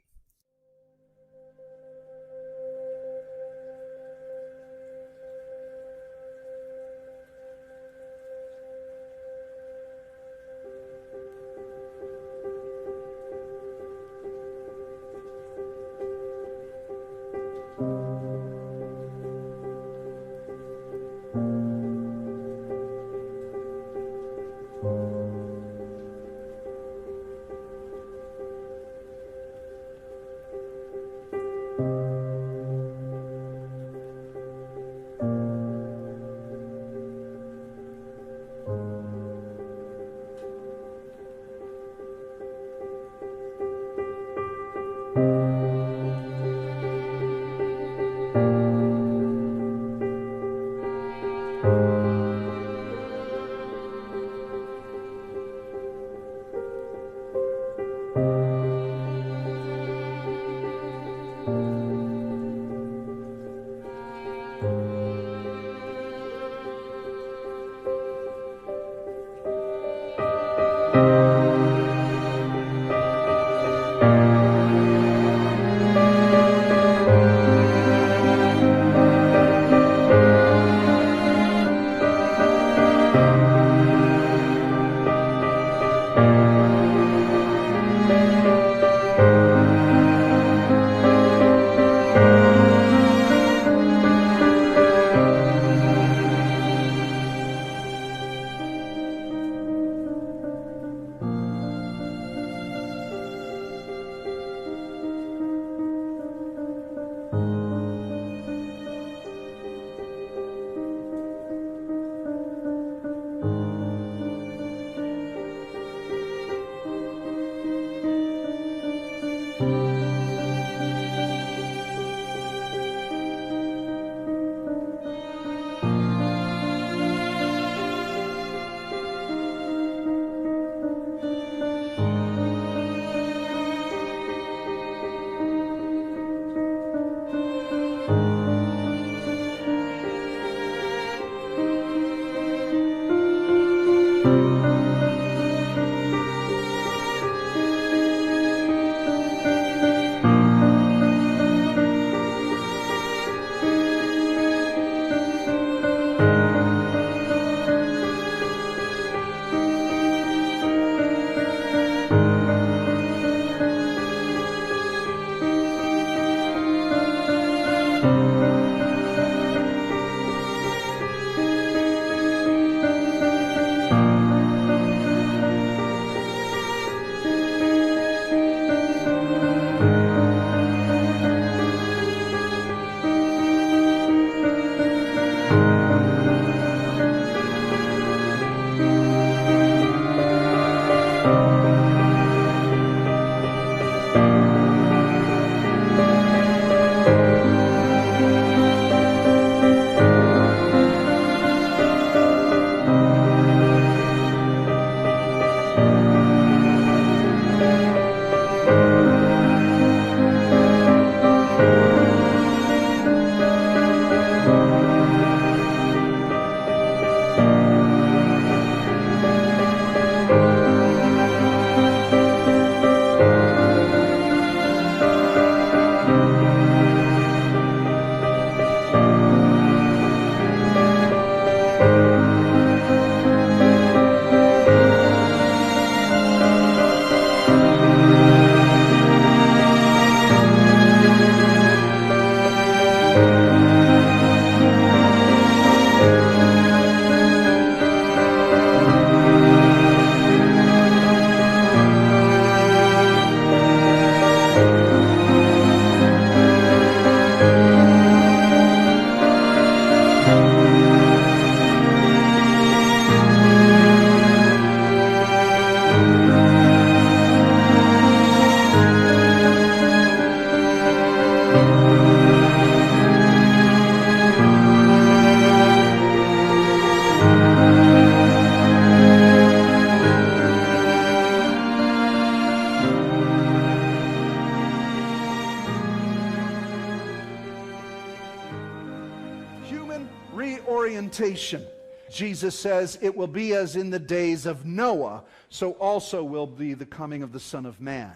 reorientation. Jesus says it will be as in the days of Noah, so also will be the coming of the Son of Man.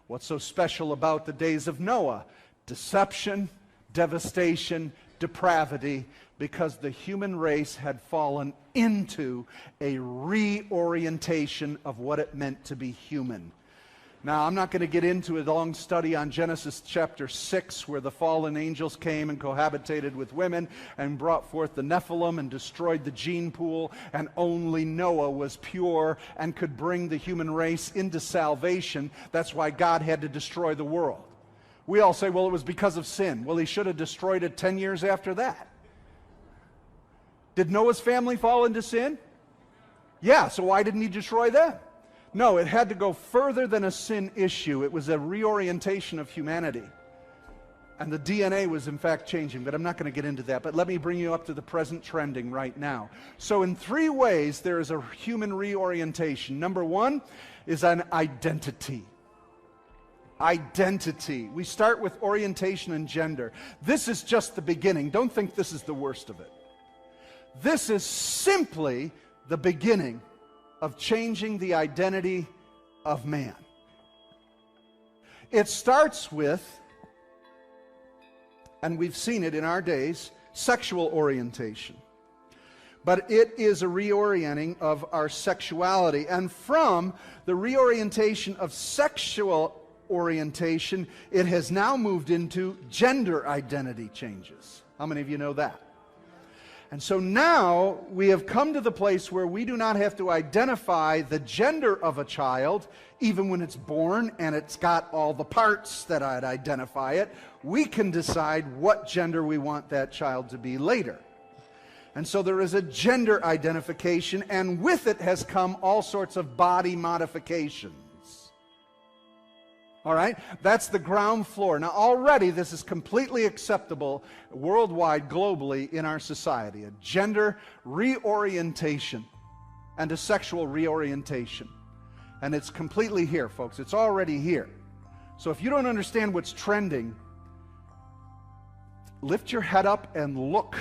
What's so special about the days of Noah? Deception, devastation, depravity, because the human race had fallen into a reorientation of what it meant to be human. Now, I'm not going to get into a long study on Genesis chapter 6, where the fallen angels came and cohabitated with women and brought forth the Nephilim and destroyed the gene pool, and only Noah was pure and could bring the human race into salvation. That's why God had to destroy the world. We all say, well, it was because of sin. Well, he should have destroyed it 10 years after that. Did Noah's family fall into sin? Yeah, so why didn't he destroy them? No, it had to go further than a sin issue. It was a reorientation of humanity. And the DNA was in fact changing, but I'm not going to get into that. But let me bring you up to the present trending right now. So in 3 ways there is a human reorientation. Number 1 is an identity. Identity. We start with orientation and gender. This is just the beginning. Don't think this is the worst of it. This is simply the beginning of changing the identity of man. It starts with, and we've seen it in our days, sexual orientation. But it is a reorienting of our sexuality. And from the reorientation of sexual orientation, it has now moved into gender identity changes. How many of you know that? And so now we have come to the place where we do not have to identify the gender of a child, even when it's born and it's got all the parts that I'd identify it. We can decide what gender we want that child to be later. And so there is a gender identification, and with it has come all sorts of body modifications. All right? That's the ground floor. Now already this is completely acceptable worldwide, globally in our society. A gender reorientation and a sexual reorientation. And it's completely here, folks. It's already here. So if you don't understand what's trending, lift your head up and look.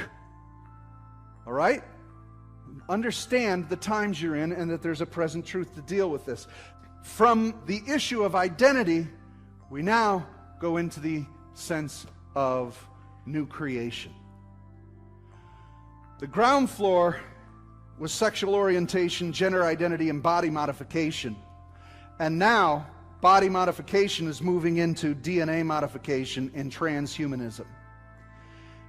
All right? Understand the times you're in and that there's a present truth to deal with this. From the issue of identity, we now go into the sense of new creation. The ground floor was sexual orientation, gender identity, and body modification. And now, body modification is moving into DNA modification in transhumanism.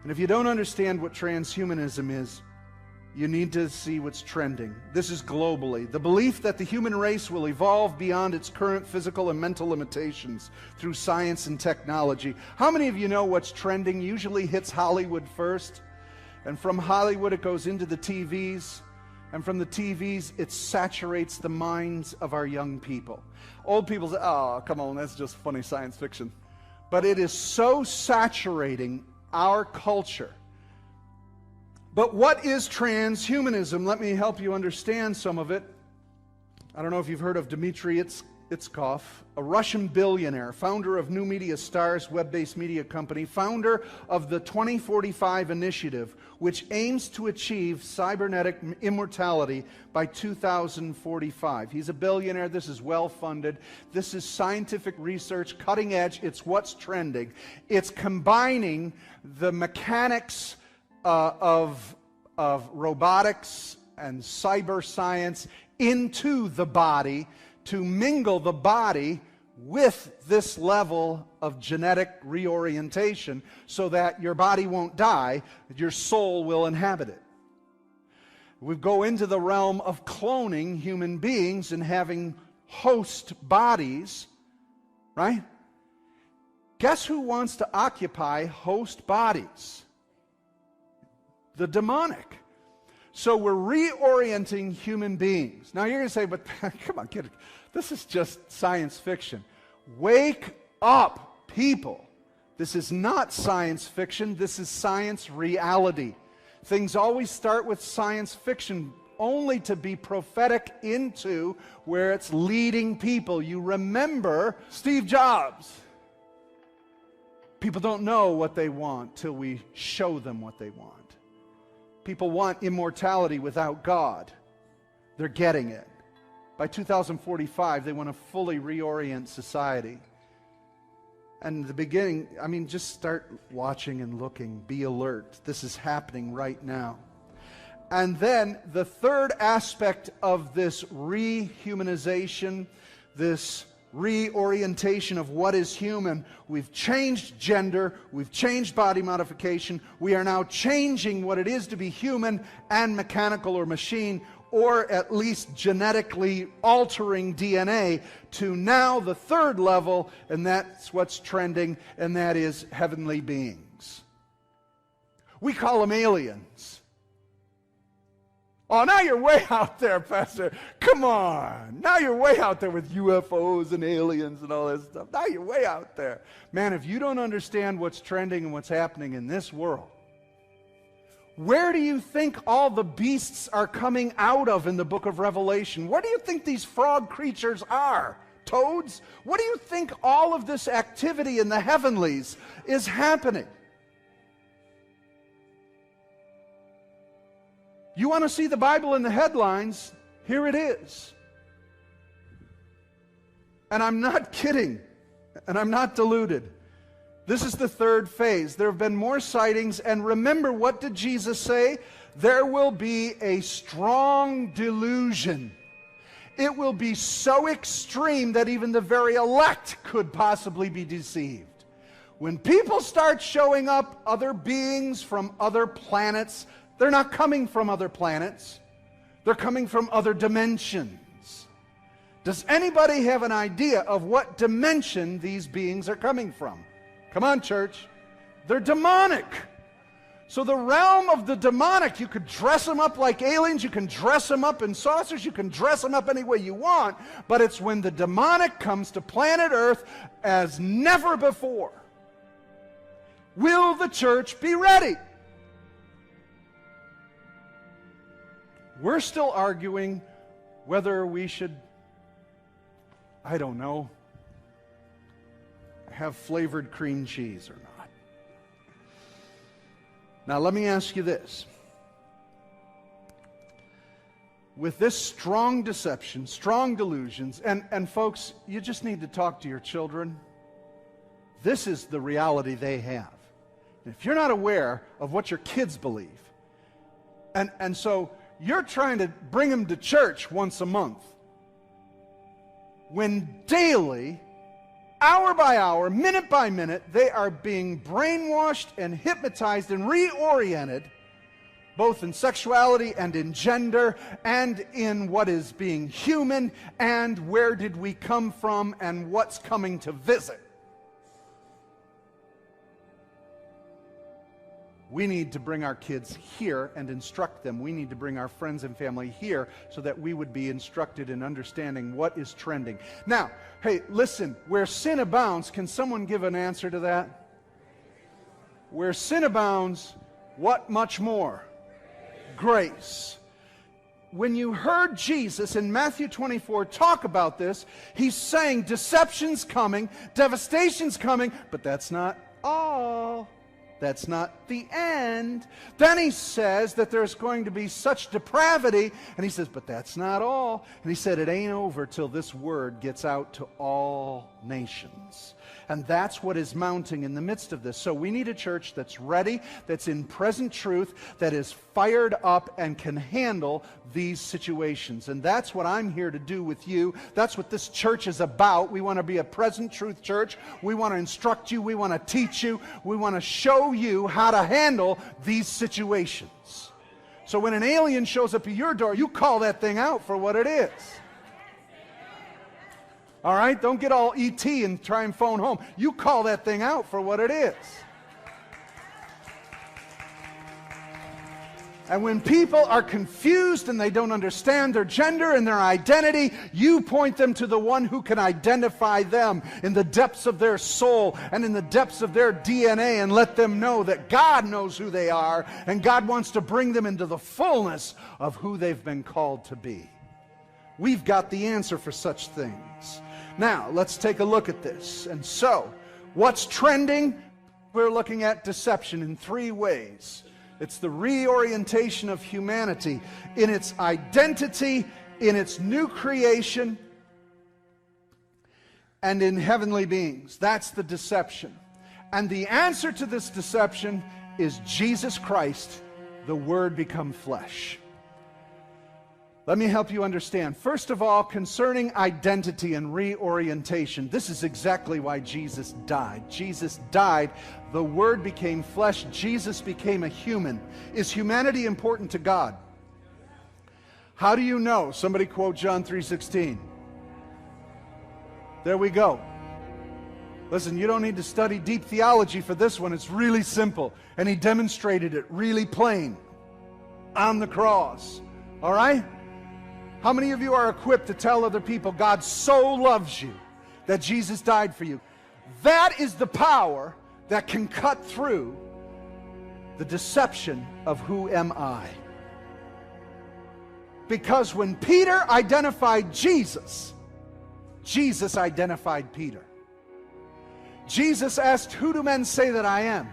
And if you don't understand what transhumanism is, you need to see what's trending. This is globally. The belief that the human race will evolve beyond its current physical and mental limitations through science and technology. How many of you know what's trending usually hits Hollywood first? And from Hollywood it goes into the TVs. And from the TVs it saturates the minds of our young people. Old people say, oh, come on, that's just funny science fiction. But it is so saturating our culture. But what is transhumanism? Let me help you understand some of it. I don't know if you've heard of Dmitry Itskov, a Russian billionaire, founder of New Media Stars, web-based media company, founder of the 2045 initiative, which aims to achieve cybernetic immortality by 2045. He's a billionaire. This is well-funded. This is scientific research, cutting edge. It's what's trending. It's combining the mechanics of robotics and cyber science into the body to mingle the body with this level of genetic reorientation so that your body won't die, your soul will inhabit it. We go into the realm of cloning human beings and having host bodies, right? Guess who wants to occupy host bodies? The demonic. So we're reorienting human beings. Now you're going to say, but come on, kid, this is just science fiction. Wake up, people. This is not science fiction. This is science reality. Things always start with science fiction only to be prophetic into where it's leading people. You remember Steve Jobs. People don't know what they want till we show them what they want. People want immortality without God. They're getting it. By 2045, they want to fully reorient society. And in the beginning, I mean, just start watching and looking. Be alert. This is happening right now. And then the third aspect of this rehumanization, this reorientation of what is human. We've changed gender, we've changed body modification, we are now changing what it is to be human and mechanical or machine, or at least genetically altering DNA to now the third level, and that's what's trending, and that is heavenly beings. We call them aliens. Oh, now you're way out there, Pastor. Come on. Now you're way out there with UFOs and aliens and all this stuff. Now you're way out there. Man, if you don't understand what's trending and what's happening in this world, where do you think all the beasts are coming out of in the book of Revelation? Where do you think these frog creatures are? Toads? What do you think all of this activity in the heavenlies is happening? You want to see the Bible in the headlines? Here it is. And I'm not kidding, and I'm not deluded. This is the third phase. There have been more sightings, and remember, what did Jesus say? There will be a strong delusion. It will be so extreme that even the very elect could possibly be deceived. When people start showing up, other beings from other planets, they're not coming from other planets. They're coming from other dimensions. Does anybody have an idea of what dimension these beings are coming from? Come on, church. They're demonic. So the realm of the demonic, you could dress them up like aliens, you can dress them up in saucers, you can dress them up any way you want, but it's when the demonic comes to planet Earth as never before. Will the church be ready? We're still arguing whether we should, I don't know, have flavored cream cheese or not. Now let me ask you this. With this strong deception, strong delusions, and folks, you just need to talk to your children. This is the reality they have. And if you're not aware of what your kids believe, and so you're trying to bring them to church once a month, when daily hour by hour, minute by minute, they are being brainwashed and hypnotized and reoriented, both in sexuality and in gender and in what is being human and where did we come from and what's coming to visit. We need to bring our kids here and instruct them. We need to bring our friends and family here so that we would be instructed in understanding what is trending. Now, hey, listen, where sin abounds, can someone give an answer to that? Where sin abounds, what much more? Grace. When you heard Jesus in Matthew 24 talk about this, he's saying deception's coming, devastation's coming, but that's not all. That's not the end. Then he says that there's going to be such depravity, and he says, but that's not all. And he said, it ain't over till this word gets out to all nations. And that's what is mounting in the midst of this. So we need a church that's ready, that's in present truth, that is fired up and can handle these situations. And that's what I'm here to do with you. That's what this church is about. We want to be a present truth church. We want to instruct you. We want to teach you. We want to show you how to handle these situations. So when an alien shows up at your door, you call that thing out for what it is. All right? Don't get all ET and try and phone home. You call that thing out for what it is. And when people are confused and they don't understand their gender and their identity, you point them to the one who can identify them in the depths of their soul and in the depths of their DNA and let them know that God knows who they are and God wants to bring them into the fullness of who they've been called to be. We've got the answer for such things. Now, let's take a look at this. And so, what's trending? We're looking at deception in three ways. It's the reorientation of humanity in its identity, in its new creation, and in heavenly beings. That's the deception. And the answer to this deception is Jesus Christ, the Word become flesh. Let me help you understand. First of all, concerning identity and reorientation, this is exactly why Jesus died. Jesus died, the Word became flesh, Jesus became a human. Is humanity important to God? How do you know? Somebody quote John 3:16. There we go. Listen, you don't need to study deep theology for this one. It's really simple. And he demonstrated it really plain on the cross. All right? How many of you are equipped to tell other people God so loves you that Jesus died for you? That is the power that can cut through the deception of who am I. Because when Peter identified Jesus, Jesus identified Peter. Jesus asked, who do men say that I am?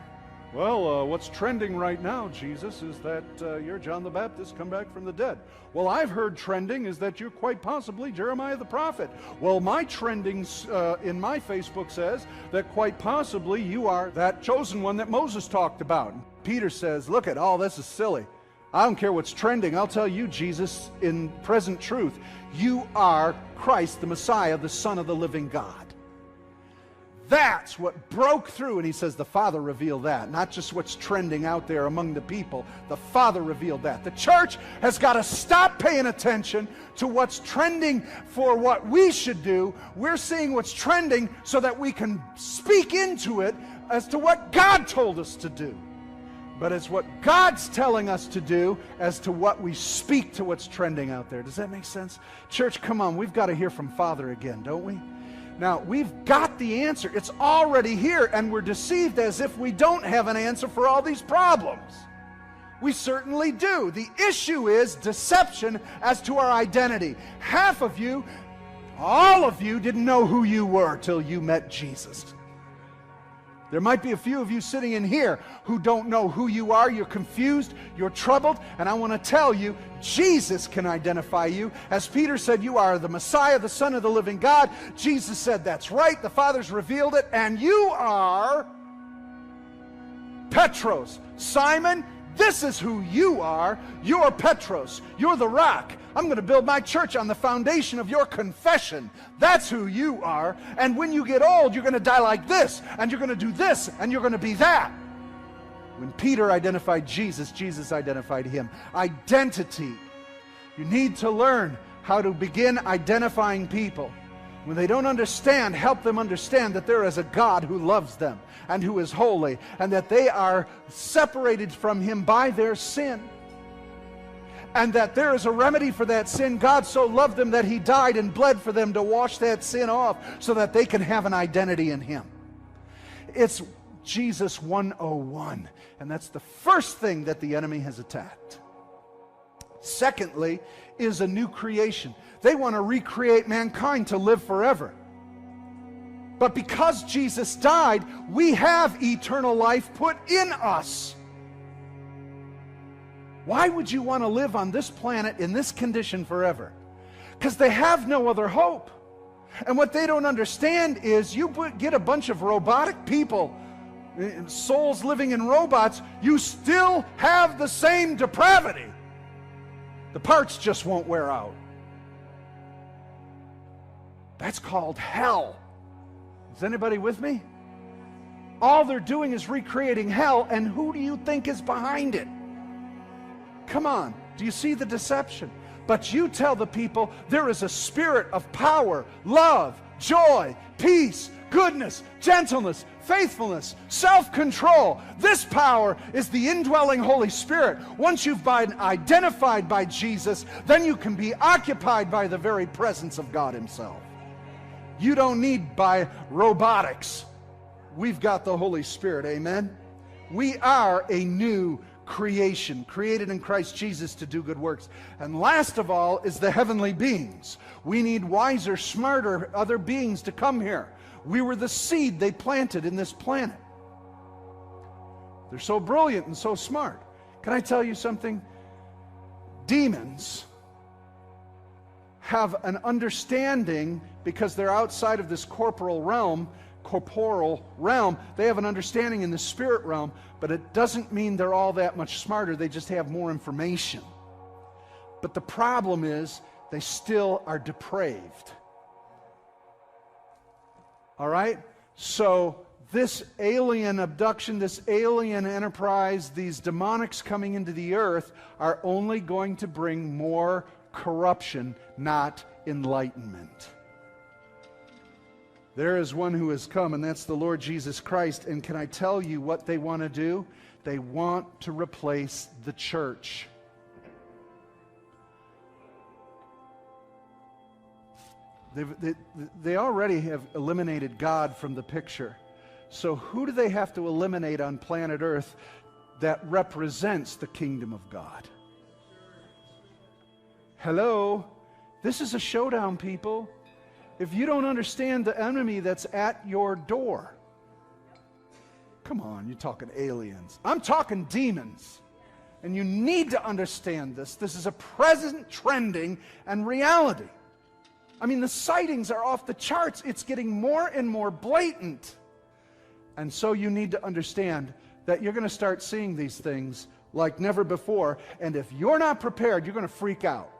Well, what's trending right now, Jesus, is that you're John the Baptist come back from the dead. Well, I've heard trending is that you're quite possibly Jeremiah the prophet. Well, my trending in my Facebook says that quite possibly you are that chosen one that Moses talked about. And Peter says, look at all this is silly. I don't care what's trending. I'll tell you, Jesus, in present truth, you are Christ, the Messiah, the Son of the living God. That's what broke through, and he says the Father revealed that, not just what's trending out there among the people. The Father revealed that. The church has got to stop paying attention to what's trending for what we should do. We're seeing what's trending so that we can speak into it as to what God told us to do. But it's what God's telling us to do as to what we speak to what's trending out there. Does that make sense? Church, come on, we've got to hear from Father again, don't we? Now, we've got the answer. It's already here, and we're deceived as if we don't have an answer for all these problems. We certainly do. The issue is deception as to our identity. Half of you, all of you, didn't know who you were till you met Jesus. There might be a few of you sitting in here who don't know who you are. You're confused, you're troubled, and I want to tell you, Jesus can identify you. As Peter said, you are the Messiah, the Son of the living God. Jesus said, that's right, the Father's revealed it, and you are Petros. Simon, this is who you are. You're Petros. You're the rock. I'm going to build my church on the foundation of your confession. That's who you are. And when you get old, you're going to die like this, and you're going to do this, and you're going to be that. When Peter identified Jesus, Jesus identified him. Identity. You need to learn how to begin identifying people. When they don't understand, help them understand that there is a God who loves them and who is holy, and that they are separated from him by their sin. And that there is a remedy for that sin. God so loved them that he died and bled for them to wash that sin off so that they can have an identity in him. It's Jesus 101. And that's the first thing that the enemy has attacked. Secondly, is a new creation. They want to recreate mankind to live forever. But because Jesus died, we have eternal life put in us. Why would you want to live on this planet in this condition forever? Because they have no other hope. And what they don't understand is you get a bunch of robotic people, souls living in robots, you still have the same depravity. The parts just won't wear out. That's called hell. Is anybody with me? All they're doing is recreating hell, and who do you think is behind it? Come on, do you see the deception? But you tell the people there is a spirit of power, love, joy, peace, goodness, gentleness, faithfulness, self-control. This power is the indwelling Holy Spirit. Once you've been identified by Jesus, then you can be occupied by the very presence of God himself. You don't need by robotics. We've got the Holy Spirit, amen? We are a new creation, created in Christ Jesus to do good works. And last of all is the heavenly beings. We need wiser, smarter other beings to come here. We were the seed they planted in this planet. They're so brilliant and so smart. Can I tell you something? Demons have an understanding, because they're outside of this corporal realm, they have an understanding in the spirit realm, but it doesn't mean they're all that much smarter. They just have more information. But the problem is they still are depraved. All right? So this alien abduction, this alien enterprise, these demonics coming into the earth are only going to bring more corruption, not enlightenment. There is one who has come, and that's the Lord Jesus Christ. And can I tell you what they want to do? They want to replace the church. They already have eliminated God from the picture. So who do they have to eliminate on planet Earth that represents the kingdom of God? Hello? This is a showdown, people. If you don't understand the enemy that's at your door, come on, you're talking aliens. I'm talking demons. And you need to understand this. This is a present trending and reality. I mean, the sightings are off the charts. It's getting more and more blatant. And so you need to understand that you're going to start seeing these things like never before. And if you're not prepared, you're going to freak out.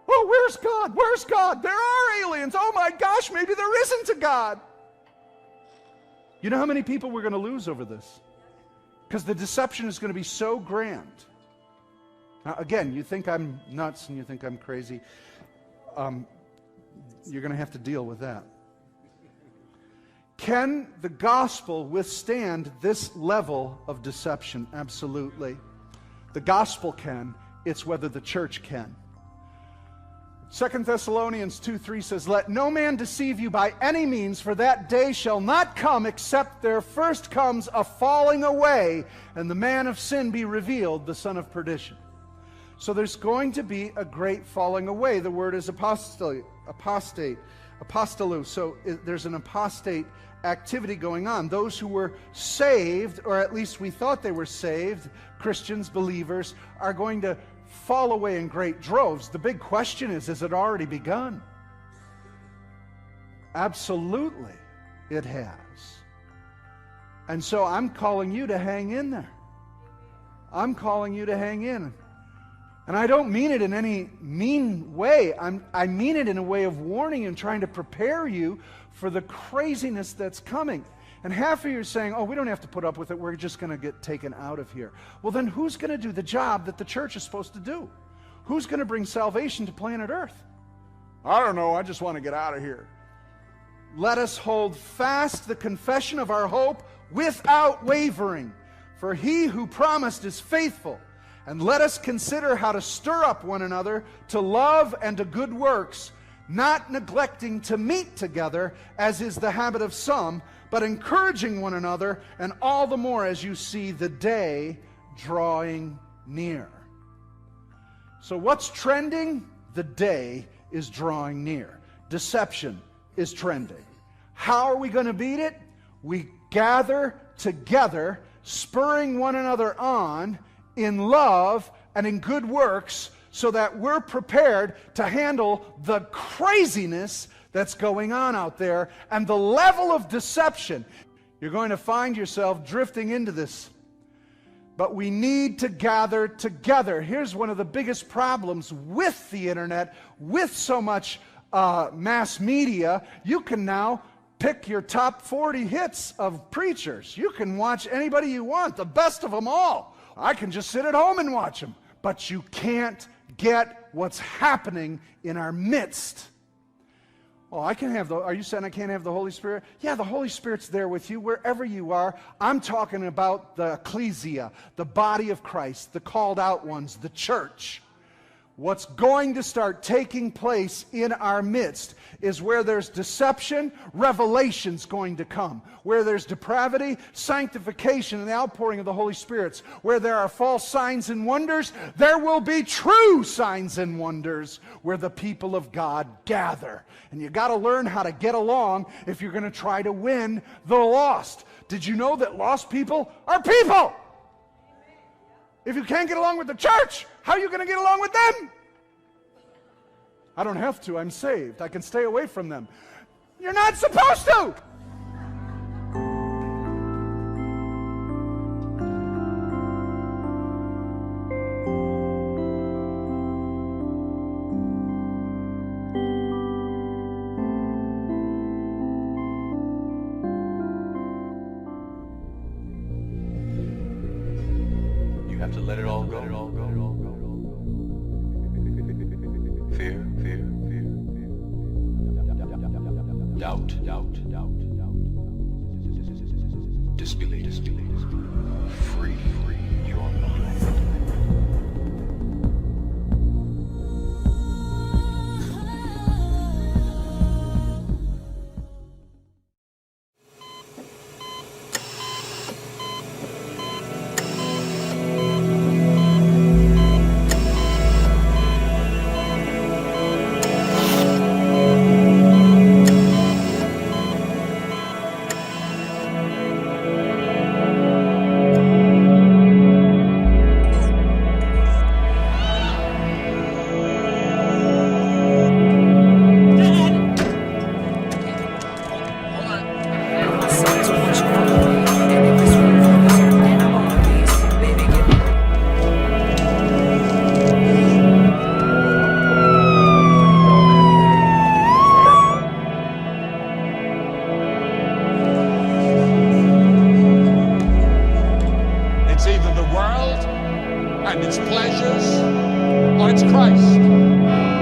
Oh, where's God? Where's God? There are aliens. Oh my gosh, maybe there isn't a God. You know how many people we're going to lose over this? Because the deception is going to be so grand. Now, again, you think I'm nuts and you think I'm crazy. You're going to have to deal with that. Can the gospel withstand this level of deception? Absolutely. The gospel can. It's whether the church can. 2 Thessalonians 2:3 says, "Let no man deceive you by any means, for that day shall not come except there first comes a falling away, and the man of sin be revealed, the son of perdition." So there's going to be a great falling away. The word is apostate, apostolu. So there's an apostate activity going on. Those who were saved, or at least we thought they were saved, Christians, believers, are going to fall away in great droves. The big question is, has it already begun? Absolutely, it has. And so I'm calling you to hang in there. I'm calling you to hang in. And I don't mean it in any mean way. I mean it in a way of warning and trying to prepare you for the craziness that's coming. And half of you are saying, oh, we don't have to put up with it. We're just going to get taken out of here. Well, then who's going to do the job that the church is supposed to do? Who's going to bring salvation to planet Earth? I don't know. I just want to get out of here. Let us hold fast the confession of our hope without wavering. For he who promised is faithful. And let us consider how to stir up one another to love and to good works, not neglecting to meet together, as is the habit of some, but encouraging one another, and all the more as you see the day drawing near. So what's trending? The day is drawing near. Deception is trending. How are we going to beat it? We gather together, spurring one another on in love and in good works, so that we're prepared to handle the craziness that's going on out there and the level of deception. You're going to find yourself drifting into this. But we need to gather together. Here's one of the biggest problems with the internet, with so much mass media. You can now pick your top 40 hits of preachers. You can watch anybody you want, the best of them all. I can just sit at home and watch them. But you can't get what's happening in our midst. Oh, are you saying I can't have the Holy Spirit? Yeah, the Holy Spirit's there with you wherever you are. I'm talking about the ecclesia, the body of Christ, the called out ones, the church. What's going to start taking place in our midst is where there's deception, revelation's going to come. Where there's depravity, sanctification and the outpouring of the Holy Spirit. Where there are false signs and wonders, there will be true signs and wonders where the people of God gather. And you got to learn how to get along if you're going to try to win the lost. Did you know that lost people are people? If you can't get along with the church, how are you going to get along with them? I don't have to. I'm saved. I can stay away from them. You're not supposed to. You have to let it all go. Fear. Doubt. Disbelief. Free your mind. It's either the world and its pleasures, or it's Christ.